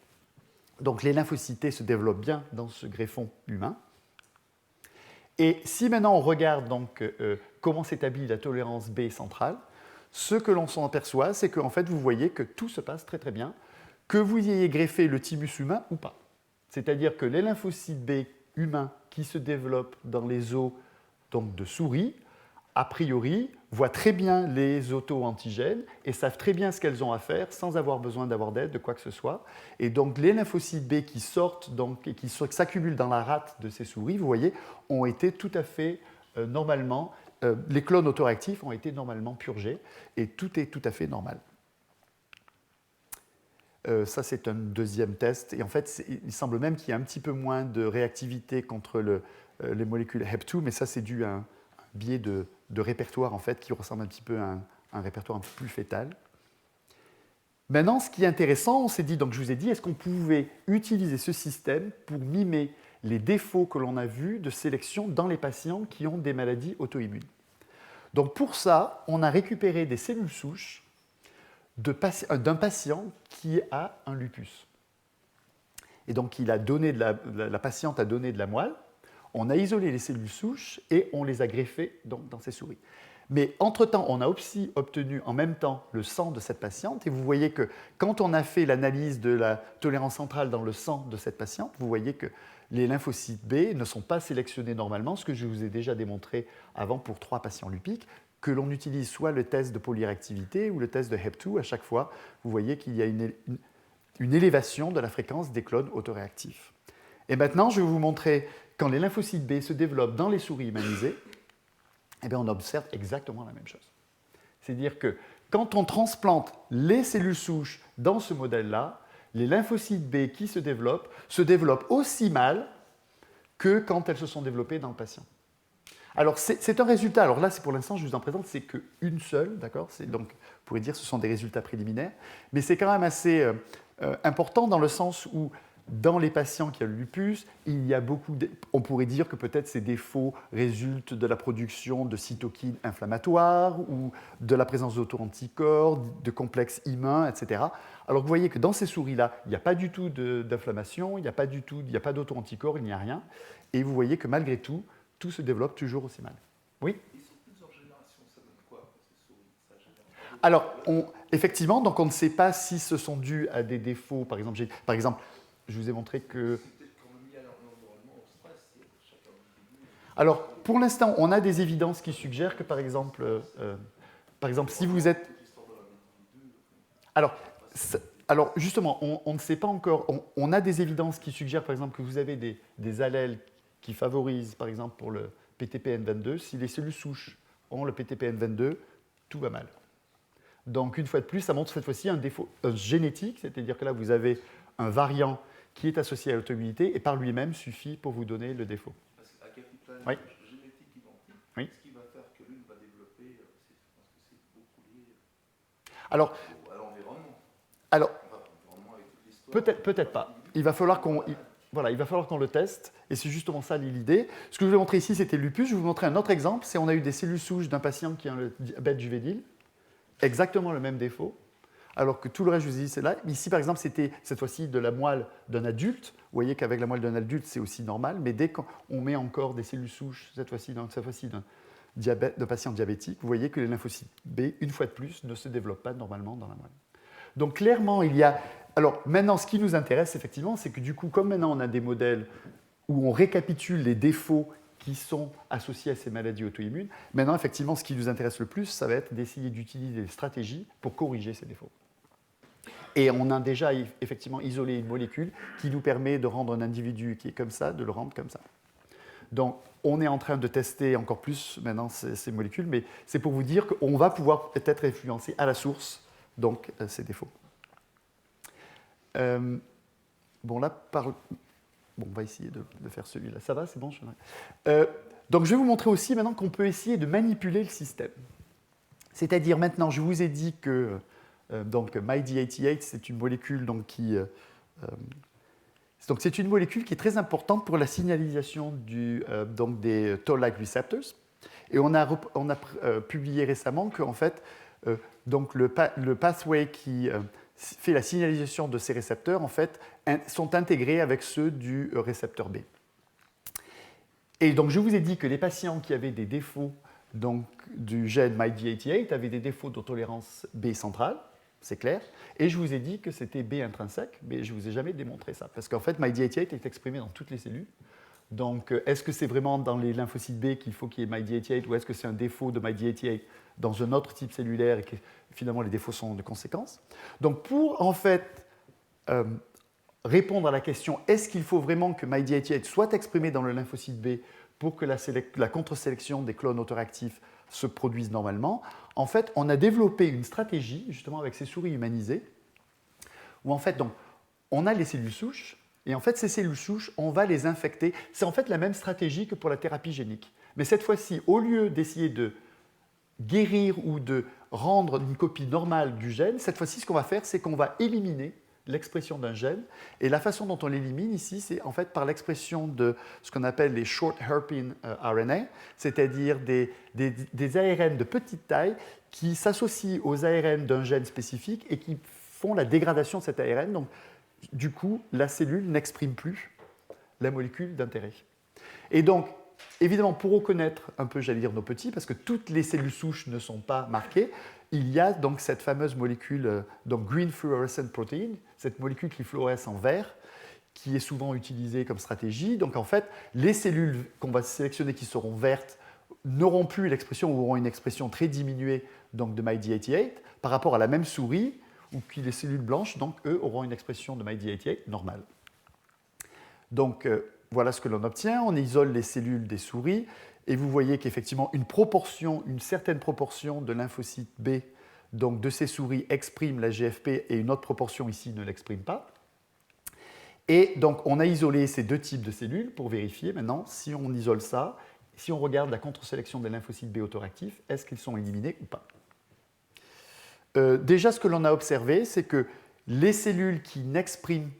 Donc les lymphocytes T se développent bien dans ce greffon humain. Et si maintenant on regarde donc, comment s'établit la tolérance B centrale, ce que l'on s'en aperçoit, c'est qu'en fait, vous voyez que tout se passe très très bien, que vous ayez greffé le thymus humain ou pas. C'est-à-dire que les lymphocytes B humains qui se développent dans les os donc, de souris, a priori, voient très bien les auto-antigènes et savent très bien ce qu'elles ont à faire sans avoir besoin d'avoir d'aide de quoi que ce soit. Et donc les lymphocytes B qui sortent donc, et qui s'accumulent dans la rate de ces souris, vous voyez, ont été tout à fait normalement, les clones autoréactifs ont été normalement purgés et tout est tout à fait normal. Ça, c'est un deuxième test. Et en fait, il semble même qu'il y a un petit peu moins de réactivité contre les molécules HEP2, mais ça, c'est dû à un biais de répertoire en fait, qui ressemble un petit peu à un répertoire un peu plus fœtal. Maintenant, ce qui est intéressant, on s'est dit, donc je vous ai dit, est-ce qu'on pouvait utiliser ce système pour mimer les défauts que l'on a vus de sélection dans les patients qui ont des maladies auto-immunes. Donc pour ça, on a récupéré des cellules souches d'un patient qui a un lupus. Et donc la patiente a donné de la moelle, on a isolé les cellules souches et on les a greffées dans ces souris. Mais entre-temps, on a aussi obtenu en même temps le sang de cette patiente et vous voyez que quand on a fait l'analyse de la tolérance centrale dans le sang de cette patiente, vous voyez que les lymphocytes B ne sont pas sélectionnés normalement, ce que je vous ai déjà démontré avant pour 3 patients lupiques, que l'on utilise soit le test de polyréactivité ou le test de HEP2, à chaque fois, vous voyez qu'il y a une élévation de la fréquence des clones autoréactifs. Et maintenant, je vais vous montrer, quand les lymphocytes B se développent dans les souris humanisées, eh bien, on observe exactement la même chose. C'est-à-dire que quand on transplante les cellules souches dans ce modèle-là, les lymphocytes B qui se développent aussi mal que quand elles se sont développées dans le patient. Alors, c'est un résultat. Alors là, c'est pour l'instant, je vous en présente, c'est qu'une seule, d'accord? Donc, vous pourrez dire que ce sont des résultats préliminaires, mais c'est quand même assez important dans le sens où, dans les patients qui ont le lupus, il y a beaucoup on pourrait dire que peut-être ces défauts résultent de la production de cytokines inflammatoires ou de la présence d'auto-anticorps, de complexes humains, etc. Alors vous voyez que dans ces souris-là, il n'y a pas du tout d'inflammation, il n'y a pas d'auto-anticorps, il n'y a rien. Et vous voyez que malgré tout, tout se développe toujours aussi mal. Oui? Et sur plusieurs générations, ça donne quoi ces souris? Ça génère... Alors, effectivement, donc on ne sait pas si ce sont dus à des défauts. Par exemple, je vous ai montré que... C'est peut-être qu'on a mis à l'environnement au stress, chaque individu. Alors, pour l'instant, on a des évidences qui suggèrent que, par exemple, si vous êtes... Alors justement, on ne sait pas encore... On a des évidences qui suggèrent, par exemple, que vous avez des allèles qui favorisent, par exemple, pour le PTPN22. Si les cellules souches ont le PTPN22, tout va mal. Donc, une fois de plus, ça montre cette fois-ci un défaut génétique, c'est-à-dire que là, vous avez un variant qui est associé à l'autoimmunité et par lui-même suffit pour vous donner le défaut. Parce qu'à capital oui. Génétique identique, oui. Ce qui va faire que l'une va développer, je pense que c'est beaucoup lié à l'environnement. Alors, avec l'histoire. Peut-être pas. Il va falloir qu'on le teste, et c'est justement ça l'idée. Ce que je vous ai montré ici, c'était le lupus. Je vais vous montrer un autre exemple. C'est on a eu des cellules souches d'un patient qui a le diabète juvénile, exactement le même défaut, alors que tout le reste, je vous ai dit, c'est là. Ici, par exemple, c'était cette fois-ci de la moelle d'un adulte. Vous voyez qu'avec la moelle d'un adulte, c'est aussi normal, mais dès qu'on met encore des cellules souches, cette fois-ci d'un patient diabétique, vous voyez que les lymphocytes B, une fois de plus, ne se développent pas normalement dans la moelle. Donc clairement, il y a... Alors maintenant, ce qui nous intéresse, effectivement, c'est que du coup, comme maintenant on a des modèles où on récapitule les défauts qui sont associés à ces maladies auto-immunes, maintenant, effectivement, ce qui nous intéresse le plus, ça va être d'essayer d'utiliser des stratégies pour corriger ces défauts. Et on a déjà effectivement isolé une molécule qui nous permet de rendre un individu qui est comme ça, de le rendre comme ça. Donc, on est en train de tester encore plus maintenant ces molécules, mais c'est pour vous dire qu'on va pouvoir peut-être influencer à la source donc, ces défauts. Bon, là, on va essayer de faire celui-là. Ça va, c'est bon? Donc, je vais vous montrer aussi maintenant qu'on peut essayer de manipuler le système. C'est-à-dire, maintenant, je vous ai dit que donc, MyD88, c'est une molécule donc, c'est une molécule qui est très importante pour la signalisation donc des Toll-like receptors. Et on a publié récemment qu'en fait, donc le pathway qui fait la signalisation de ces récepteurs, en fait, sont intégrés avec ceux du récepteur B. Et donc, je vous ai dit que les patients qui avaient des défauts donc, du gène MyD88 avaient des défauts de tolérance B centrale, c'est clair. Et je vous ai dit que c'était B intrinsèque, mais je ne vous ai jamais démontré ça. Parce qu'en fait, MyD88 est exprimé dans toutes les cellules. Donc, est-ce que c'est vraiment dans les lymphocytes B qu'il faut qu'il y ait MyD88 ou est-ce que c'est un défaut de MyD88 dans un autre type cellulaire et que finalement les défauts sont de conséquence? Donc, pour en fait répondre à la question est-ce qu'il faut vraiment que MyD88 soit exprimé dans le lymphocyte B pour que la contre-sélection des clones autoréactifs se produise normalement, en fait, on a développé une stratégie, justement avec ces souris humanisées, où en fait, donc, on a les cellules souches, et en fait, ces cellules souches, on va les infecter. C'est en fait la même stratégie que pour la thérapie génique. Mais cette fois-ci, au lieu d'essayer de guérir ou de rendre une copie normale du gène, cette fois-ci, ce qu'on va faire, c'est qu'on va éliminer l'expression d'un gène. Et la façon dont on l'élimine ici, c'est en fait par l'expression de ce qu'on appelle les short herpin RNA, c'est-à-dire des ARN de petite taille qui s'associent aux ARN d'un gène spécifique et qui font la dégradation de cet ARN. Donc, du coup, la cellule n'exprime plus la molécule d'intérêt. Et donc, évidemment, pour reconnaître un peu, j'allais dire, nos petits, parce que toutes les cellules souches ne sont pas marquées, il y a donc cette fameuse molécule, donc green fluorescent protein, cette molécule qui fluoresce en vert, qui est souvent utilisée comme stratégie. Donc en fait, les cellules qu'on va sélectionner qui seront vertes n'auront plus l'expression ou auront une expression très diminuée donc, de MyD88 par rapport à la même souris, où les cellules blanches, donc eux, auront une expression de MyD88 normale. Donc voilà ce que l'on obtient. On isole les cellules des souris et vous voyez qu'effectivement une certaine proportion de lymphocytes B donc de ces souris exprime la GFP et une autre proportion ici ne l'exprime pas. Et donc on a isolé ces deux types de cellules pour vérifier maintenant si on isole ça, si on regarde la contre-sélection des lymphocytes B autoréactifs, est-ce qu'ils sont éliminés ou pas. Déjà ce que l'on a observé, c'est que les cellules qui n'expriment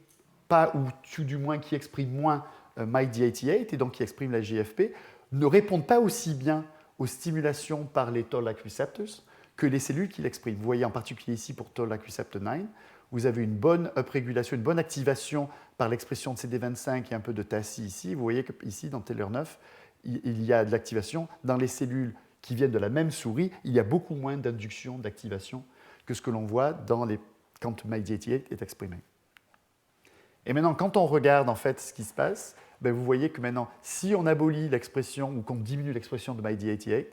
pas, ou tout du moins qui expriment moins MyD88 et donc qui expriment la GFP, ne répondent pas aussi bien aux stimulations par les Toll-like receptors que les cellules qui l'expriment. Vous voyez en particulier ici pour Toll-like receptor 9, vous avez une bonne uprégulation, une bonne activation par l'expression de CD25 et un peu de TACI ici. Vous voyez qu'ici, dans TELR9, il y a de l'activation. Dans les cellules qui viennent de la même souris, il y a beaucoup moins d'induction, d'activation que ce que l'on voit quand MyD88 est exprimé. Et maintenant, quand on regarde en fait ce qui se passe, vous voyez que maintenant, si on abolit l'expression ou qu'on diminue l'expression de MyD88,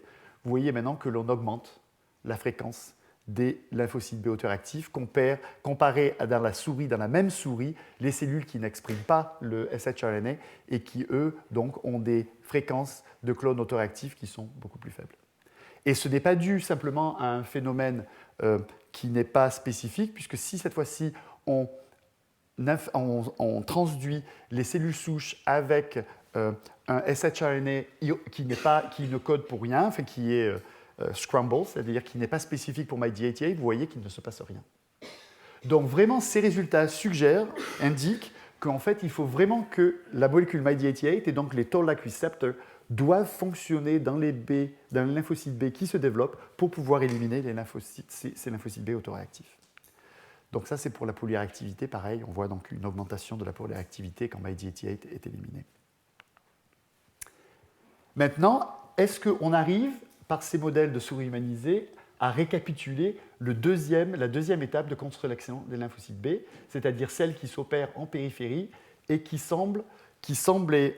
vous voyez maintenant que l'on augmente la fréquence des lymphocytes B autoréactifs comparé à dans la même souris, les cellules qui n'expriment pas le shRNA et qui, eux, donc, ont des fréquences de clones autoréactifs qui sont beaucoup plus faibles. Et ce n'est pas dû simplement à un phénomène qui n'est pas spécifique, puisque si cette fois-ci on transduit les cellules souches avec un shRNA qui ne code pour rien, enfin qui est scramble, c'est-à-dire qui n'est pas spécifique pour MyD88, vous voyez qu'il ne se passe rien. Donc vraiment, ces résultats indiquent qu'en fait, il faut vraiment que la molécule MyD88 et donc les Toll-like receptors doivent fonctionner dans les lymphocytes B qui se développent pour pouvoir éliminer ces lymphocytes B autoréactifs. Donc ça, c'est pour la polyréactivité. Pareil, on voit donc une augmentation de la polyréactivité quand MyD88 est éliminé. Maintenant, est-ce qu'on arrive, par ces modèles de souris humanisées, à récapituler la deuxième étape de contre-sélection des lymphocytes B, c'est-à-dire celle qui s'opère en périphérie et qui semblait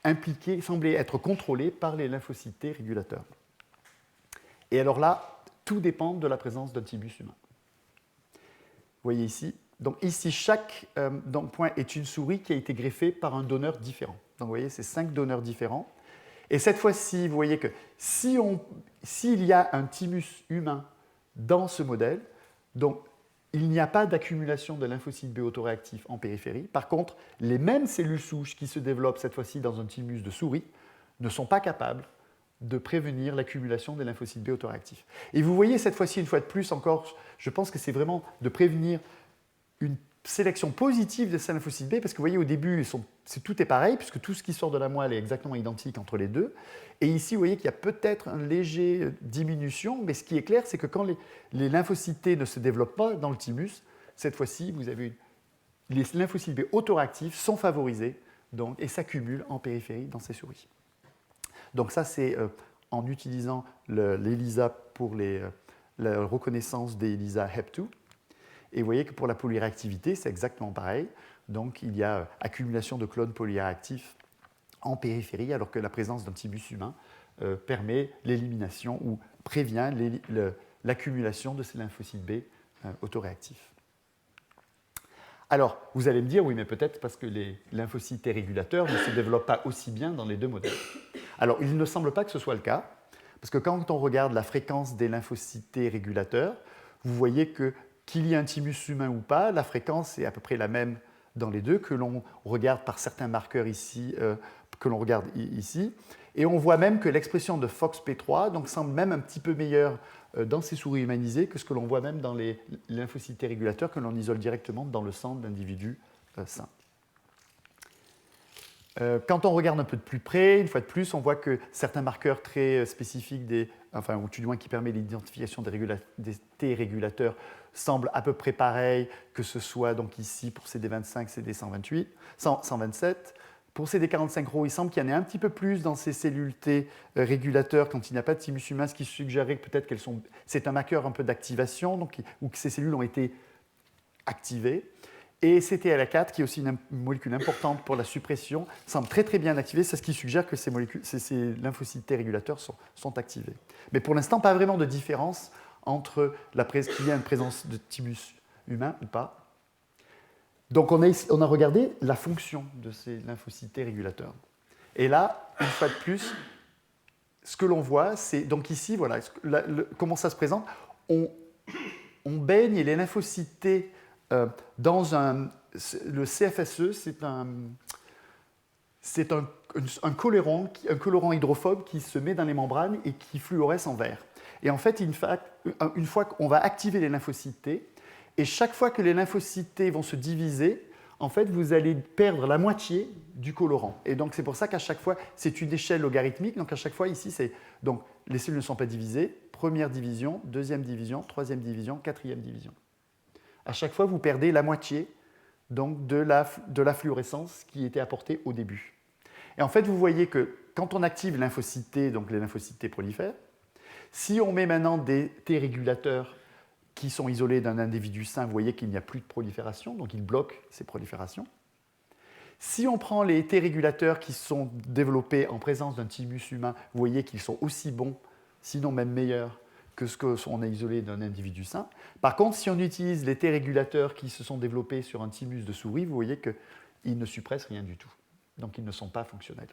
être contrôlée par les lymphocytes T régulateurs. Et alors là, tout dépend de la présence d'un thymus humain. Vous voyez ici, donc ici chaque point est une souris qui a été greffée par un donneur différent. Donc vous voyez, c'est 5 donneurs différents. Et cette fois-ci, vous voyez que s'il y a un thymus humain dans ce modèle, donc il n'y a pas d'accumulation de lymphocytes B autoréactifs en périphérie. Par contre, les mêmes cellules souches qui se développent cette fois-ci dans un thymus de souris ne sont pas capables de prévenir l'accumulation des lymphocytes B autoréactifs. Et vous voyez cette fois-ci, une fois de plus encore, je pense que c'est vraiment de prévenir une sélection positive de ces lymphocytes B, parce que vous voyez au début, tout est pareil, puisque tout ce qui sort de la moelle est exactement identique entre les deux. Et ici, vous voyez qu'il y a peut-être une légère diminution, mais ce qui est clair, c'est que quand les lymphocytes T ne se développent pas dans le thymus, cette fois-ci, vous avez les lymphocytes B autoréactifs sont favorisés donc, et s'accumulent en périphérie dans ces souris. Donc ça, c'est en utilisant l'ELISA pour la reconnaissance des ELISA HEP2. Et vous voyez que pour la polyréactivité, c'est exactement pareil. Donc il y a accumulation de clones polyréactifs en périphérie, alors que la présence d'un thymus humain permet l'élimination ou prévient l'accumulation de ces lymphocytes B autoréactifs. Alors, vous allez me dire, oui, mais peut-être parce que les lymphocytes T régulateurs ne se développent pas aussi bien dans les deux modèles. Alors, il ne semble pas que ce soit le cas, parce que quand on regarde la fréquence des lymphocytes T régulateurs, vous voyez qu'il y ait un thymus humain ou pas, la fréquence est à peu près la même dans les deux, que l'on regarde par certains marqueurs ici, que l'on regarde ici. Et on voit même que l'expression de FOXP3 donc, semble même un petit peu meilleure dans ces souris humanisées que ce que l'on voit même dans les lymphocytes T régulateurs que l'on isole directement dans le sang d'individus sains. Quand on regarde un peu de plus près, une fois de plus, on voit que certains marqueurs très spécifiques, ou tout du moins qui permettent l'identification des T régulateurs, semblent à peu près pareils, que ce soit donc ici pour CD25, CD128, 127. Pour CD45 il semble qu'il y en ait un petit peu plus dans ces cellules T régulateurs quand il n'y a pas de thymus humain, ce qui suggérerait que peut-être c'est un marqueur un peu d'activation, ou que ces cellules ont été activées. Et CTLA4, qui est aussi une molécule importante pour la suppression, semble très très bien activée, c'est ce qui suggère que ces lymphocytes T régulateurs sont activés. Mais pour l'instant, pas vraiment de différence entre qu'il y a une présence de thymus humain ou pas. Donc on a regardé la fonction de ces lymphocytes T régulateurs. Et là, une fois de plus, ce que l'on voit, c'est donc ici, voilà, comment ça se présente. On baigne les lymphocytes T dans le CFSE, c'est un colorant hydrophobe qui se met dans les membranes et qui fluoresce en vert. Et en fait, une fois qu'on va activer les lymphocytes T, et chaque fois que les lymphocytes T vont se diviser, en fait, vous allez perdre la moitié du colorant. Et donc, c'est pour ça qu'à chaque fois, c'est une échelle logarithmique. Donc, à chaque fois, ici, donc, les cellules ne sont pas divisées. Première division, deuxième division, troisième division, quatrième division. À chaque fois, vous perdez la moitié donc, de la fluorescence qui était apportée au début. Et en fait, vous voyez que quand on active les lymphocytes T, donc les lymphocytes T prolifèrent. Si on met maintenant des T régulateurs qui sont isolés d'un individu sain, vous voyez qu'il n'y a plus de prolifération, donc ils bloquent ces proliférations. Si on prend les T régulateurs qui sont développés en présence d'un thymus humain, vous voyez qu'ils sont aussi bons, sinon même meilleurs, que ce qu'on a isolé d'un individu sain. Par contre, si on utilise les T régulateurs qui se sont développés sur un thymus de souris, vous voyez qu'ils ne suppressent rien du tout. Donc ils ne sont pas fonctionnels.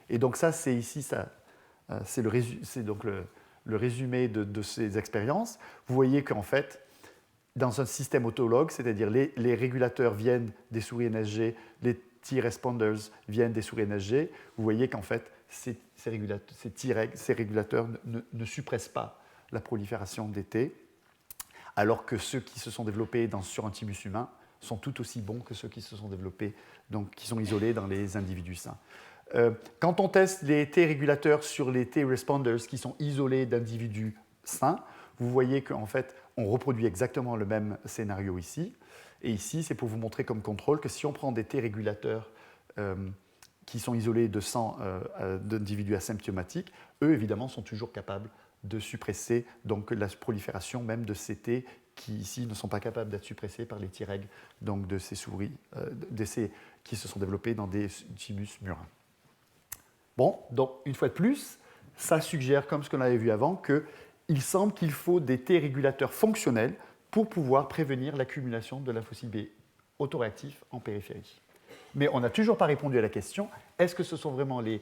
Et donc ça, c'est ici, c'est donc le résumé de ces expériences. Vous voyez qu'en fait, dans un système autologue, c'est-à-dire les régulateurs viennent des souris NSG, les T-responders viennent des souris NSG, vous voyez qu'en fait, ces régulateurs ne suppressent pas la prolifération des T, alors que ceux qui se sont développés sur un thymus humain sont tout aussi bons que ceux qui se sont développés, donc qui sont isolés dans les individus sains. Quand on teste les T régulateurs sur les T responders qui sont isolés d'individus sains, vous voyez qu'en fait, on reproduit exactement le même scénario ici. Et ici, c'est pour vous montrer comme contrôle que si on prend des T régulateurs qui sont isolés de sang d'individus asymptomatiques, eux, évidemment, sont toujours capables de suppresser donc, la prolifération même de ces T qui, ici, ne sont pas capables d'être suppressés par les T-reg, donc de ces souris qui se sont développés dans des thymus murins. Bon, donc, une fois de plus, ça suggère, comme ce qu'on avait vu avant, qu'il semble qu'il faut des T régulateurs fonctionnels pour pouvoir prévenir l'accumulation de lymphocytes B autoréactifs en périphérie. Mais on n'a toujours pas répondu à la question, est-ce que ce sont vraiment les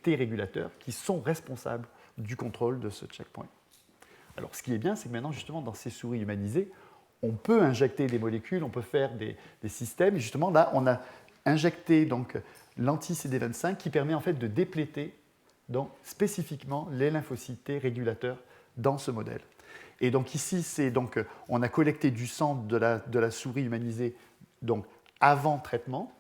T régulateurs qui sont responsables du contrôle de ce checkpoint? Alors, ce qui est bien, c'est que maintenant, justement, dans ces souris humanisées, on peut injecter des molécules, on peut faire des systèmes. Et justement, là, on a injecté donc, l'anti-CD25 qui permet en fait de dépléter donc, spécifiquement les lymphocytes T régulateurs dans ce modèle. Et donc ici, on a collecté du sang de la souris humanisée donc, avant traitement.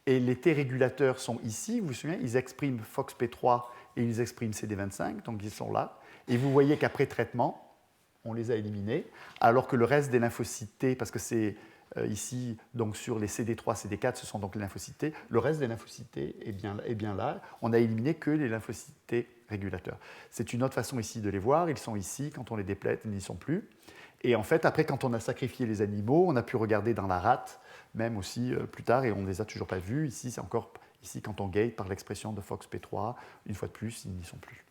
Et les T régulateurs sont ici, vous vous souvenez, ils expriment FOXP3 et ils expriment CD25, donc ils sont là. Et vous voyez qu'après traitement, on les a éliminés, alors que le reste des lymphocytes T, parce que c'est ici, donc sur les CD3, CD4, ce sont donc les lymphocytes T, le reste des lymphocytes T est bien là. On n'a éliminé que les lymphocytes T régulateurs. C'est une autre façon ici de les voir. Ils sont ici, quand on les déplète, ils n'y sont plus. Et en fait, après, quand on a sacrifié les animaux, on a pu regarder dans la rate, même aussi plus tard, et on ne les a toujours pas vus. Ici, c'est encore ici quand on gate par l'expression de FOXP3. Une fois de plus, ils n'y sont plus.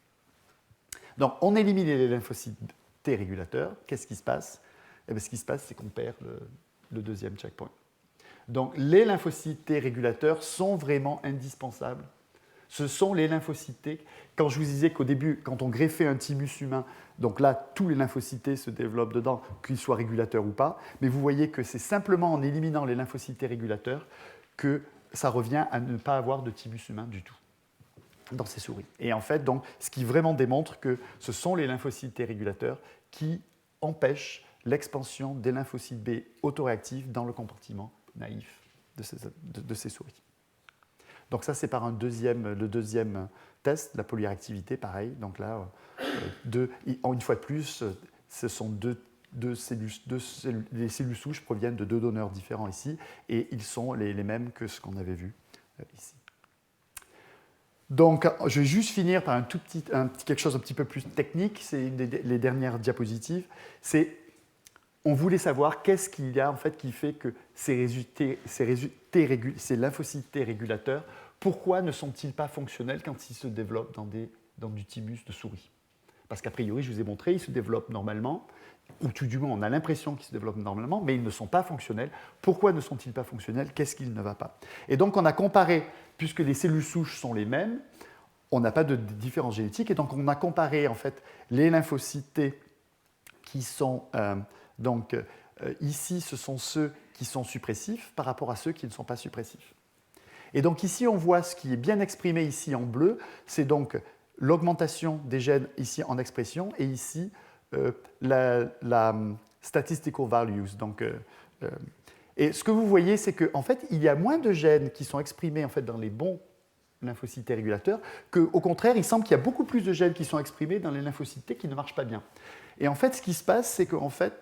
Donc, on élimine les lymphocytes T régulateurs. Qu'est-ce qui se passe? Eh bien, ce qui se passe, c'est qu'on perd le deuxième checkpoint. Donc, les lymphocytes T régulateurs sont vraiment indispensables. Ce sont les lymphocytes T. Quand je vous disais qu'au début, quand on greffait un thymus humain, donc là, tous les lymphocytes T se développent dedans, qu'ils soient régulateurs ou pas. Mais vous voyez que c'est simplement en éliminant les lymphocytes T régulateurs que ça revient à ne pas avoir de thymus humain du tout dans ces souris. Et en fait, donc, ce qui vraiment démontre que ce sont les lymphocytes T régulateurs qui empêchent l'expansion des lymphocytes B autoréactifs dans le compartiment naïf de ces souris. Donc ça, c'est par le deuxième test, la polyréactivité, pareil. Donc là, une fois de plus, ce sont les cellules souches proviennent de deux donneurs différents ici, et ils sont les mêmes que ce qu'on avait vu ici. Donc, je vais juste finir par quelque chose un petit peu plus technique. C'est les dernières diapositives. On voulait savoir qu'est-ce qu'il y a en fait qui fait que ces lymphocytes T régulateurs, pourquoi ne sont-ils pas fonctionnels quand ils se développent dans du thymus de souris? parce qu'a priori, je vous ai montré, ils se développent normalement, ou tout du moins, on a l'impression qu'ils se développent normalement, mais ils ne sont pas fonctionnels. Pourquoi ne sont-ils pas fonctionnels? Qu'est-ce qui ne va pas? Et donc, on a comparé, puisque les cellules souches sont les mêmes, on n'a pas de différence génétique, et donc on a comparé en fait les lymphocytes T qui sont ici, ce sont ceux qui sont suppressifs par rapport à ceux qui ne sont pas suppressifs. Et donc ici, on voit ce qui est bien exprimé ici en bleu, c'est donc l'augmentation des gènes ici en expression, et ici la statistical values. Et ce que vous voyez, c'est qu'en fait, il y a moins de gènes qui sont exprimés en fait, dans les bons lymphocytes T régulateurs, qu'au contraire, il semble qu'il y a beaucoup plus de gènes qui sont exprimés dans les lymphocytes T qui ne marchent pas bien. Et en fait, ce qui se passe, c'est qu'en fait,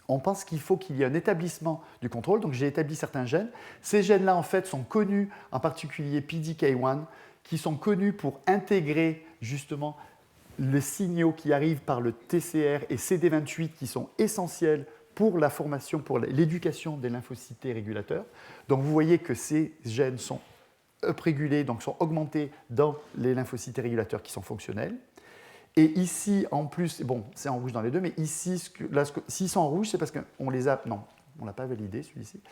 on pense qu'il faut qu'il y ait un établissement du contrôle. Donc, j'ai établi certains gènes. Ces gènes-là, en fait, sont connus, en particulier PDK1, qui sont connus pour intégrer justement les signaux qui arrivent par le TCR et CD28 qui sont essentiels pour la formation, pour l'éducation des lymphocytes T régulateurs. Donc, vous voyez que ces gènes sont uprégulés, donc sont augmentés dans les lymphocytes T régulateurs qui sont fonctionnels. Et ici, en plus, bon, c'est en rouge dans les deux, mais ici, s'ils sont en rouge, c'est parce qu'on les a... Non, on ne l'a pas validé, celui-ci.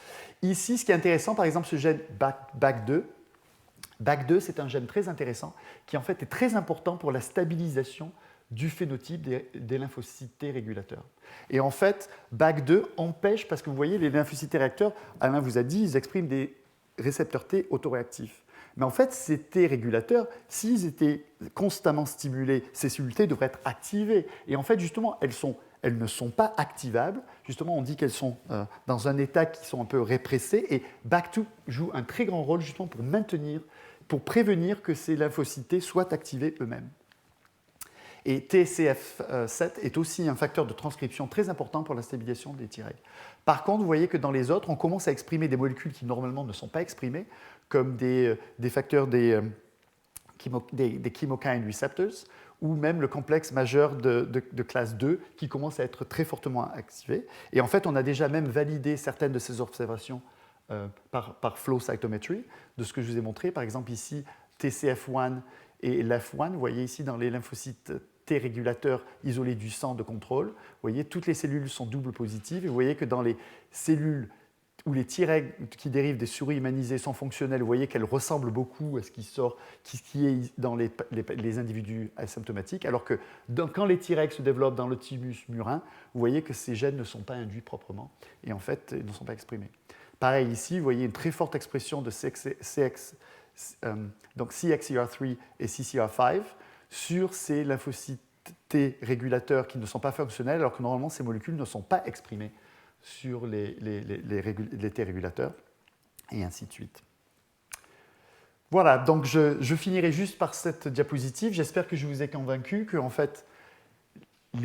Ici, ce qui est intéressant, par exemple, ce gène BAC2. BAC2, c'est un gène très intéressant qui, en fait, est très important pour la stabilisation du phénotype des lymphocytes T régulateurs. Et en fait, BAC2 empêche, parce que vous voyez, les lymphocytes T réacteurs, Alain vous a dit, ils expriment des récepteurs T autoréactifs. Mais en fait, ces T régulateurs, s'ils étaient constamment stimulés, ces cellules T devraient être activées. Et en fait, justement, elles ne sont pas activables. Justement, on dit qu'elles sont dans un état qui sont un peu répressés. Et BAC2 joue un très grand rôle justement pour prévenir que ces lymphocytes T soient activés eux-mêmes. Et TCF7 est aussi un facteur de transcription très important pour la stabilisation des Treg. Par contre, vous voyez que dans les autres, on commence à exprimer des molécules qui normalement ne sont pas exprimées, comme des facteurs des chemokine receptors, ou même le complexe majeur de classe 2 qui commence à être très fortement activé. Et en fait, on a déjà même validé certaines de ces observations par flow cytometry, de ce que je vous ai montré. Par exemple, ici, TCF1 et LEF1, vous voyez ici dans les lymphocytes T régulateurs isolés du sang de contrôle, vous voyez, toutes les cellules sont double positives, et vous voyez que dans les cellules où les Treg qui dérivent des souris humanisées sont fonctionnelles, vous voyez qu'elles ressemblent beaucoup à ce qui est dans les individus asymptomatiques, alors que quand les Treg se développent dans le thymus murin, vous voyez que ces gènes ne sont pas induits proprement, et en fait, ils ne sont pas exprimés. Pareil ici, vous voyez une très forte expression de donc CXCR3 et CCR5 sur ces lymphocytes T régulateurs qui ne sont pas fonctionnels, alors que normalement ces molécules ne sont pas exprimées sur les T régulateurs, et ainsi de suite. Voilà, donc je finirai juste par cette diapositive. J'espère que je vous ai convaincu que en fait,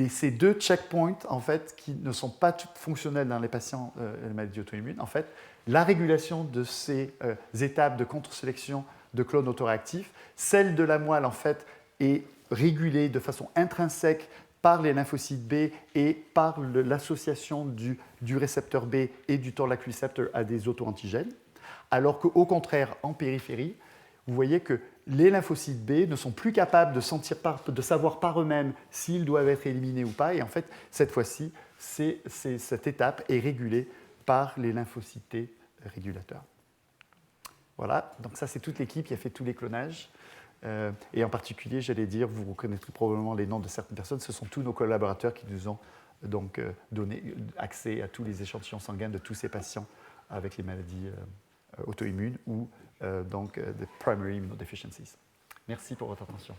ces deux checkpoints en fait, qui ne sont pas fonctionnels dans les patients et les maladies auto-immunes, en fait, la régulation de ces étapes de contre-sélection de clones autoréactifs, celle de la moelle en fait, est régulée de façon intrinsèque par les lymphocytes B et par l'association du récepteur B et du Toll-like receptor à des auto-antigènes, alors qu'au contraire, en périphérie, vous voyez que les lymphocytes B ne sont plus capables de savoir par eux-mêmes s'ils doivent être éliminés ou pas, et en fait, cette fois-ci, cette étape est régulée par les lymphocytes T régulateurs. Voilà, donc ça c'est toute l'équipe qui a fait tous les clonages. Et en particulier, j'allais dire, vous reconnaîtrez probablement les noms de certaines personnes, ce sont tous nos collaborateurs qui nous ont donc donné accès à tous les échantillons sanguins de tous ces patients avec les maladies auto-immunes ou donc des primary immunodeficiencies. Merci pour votre attention.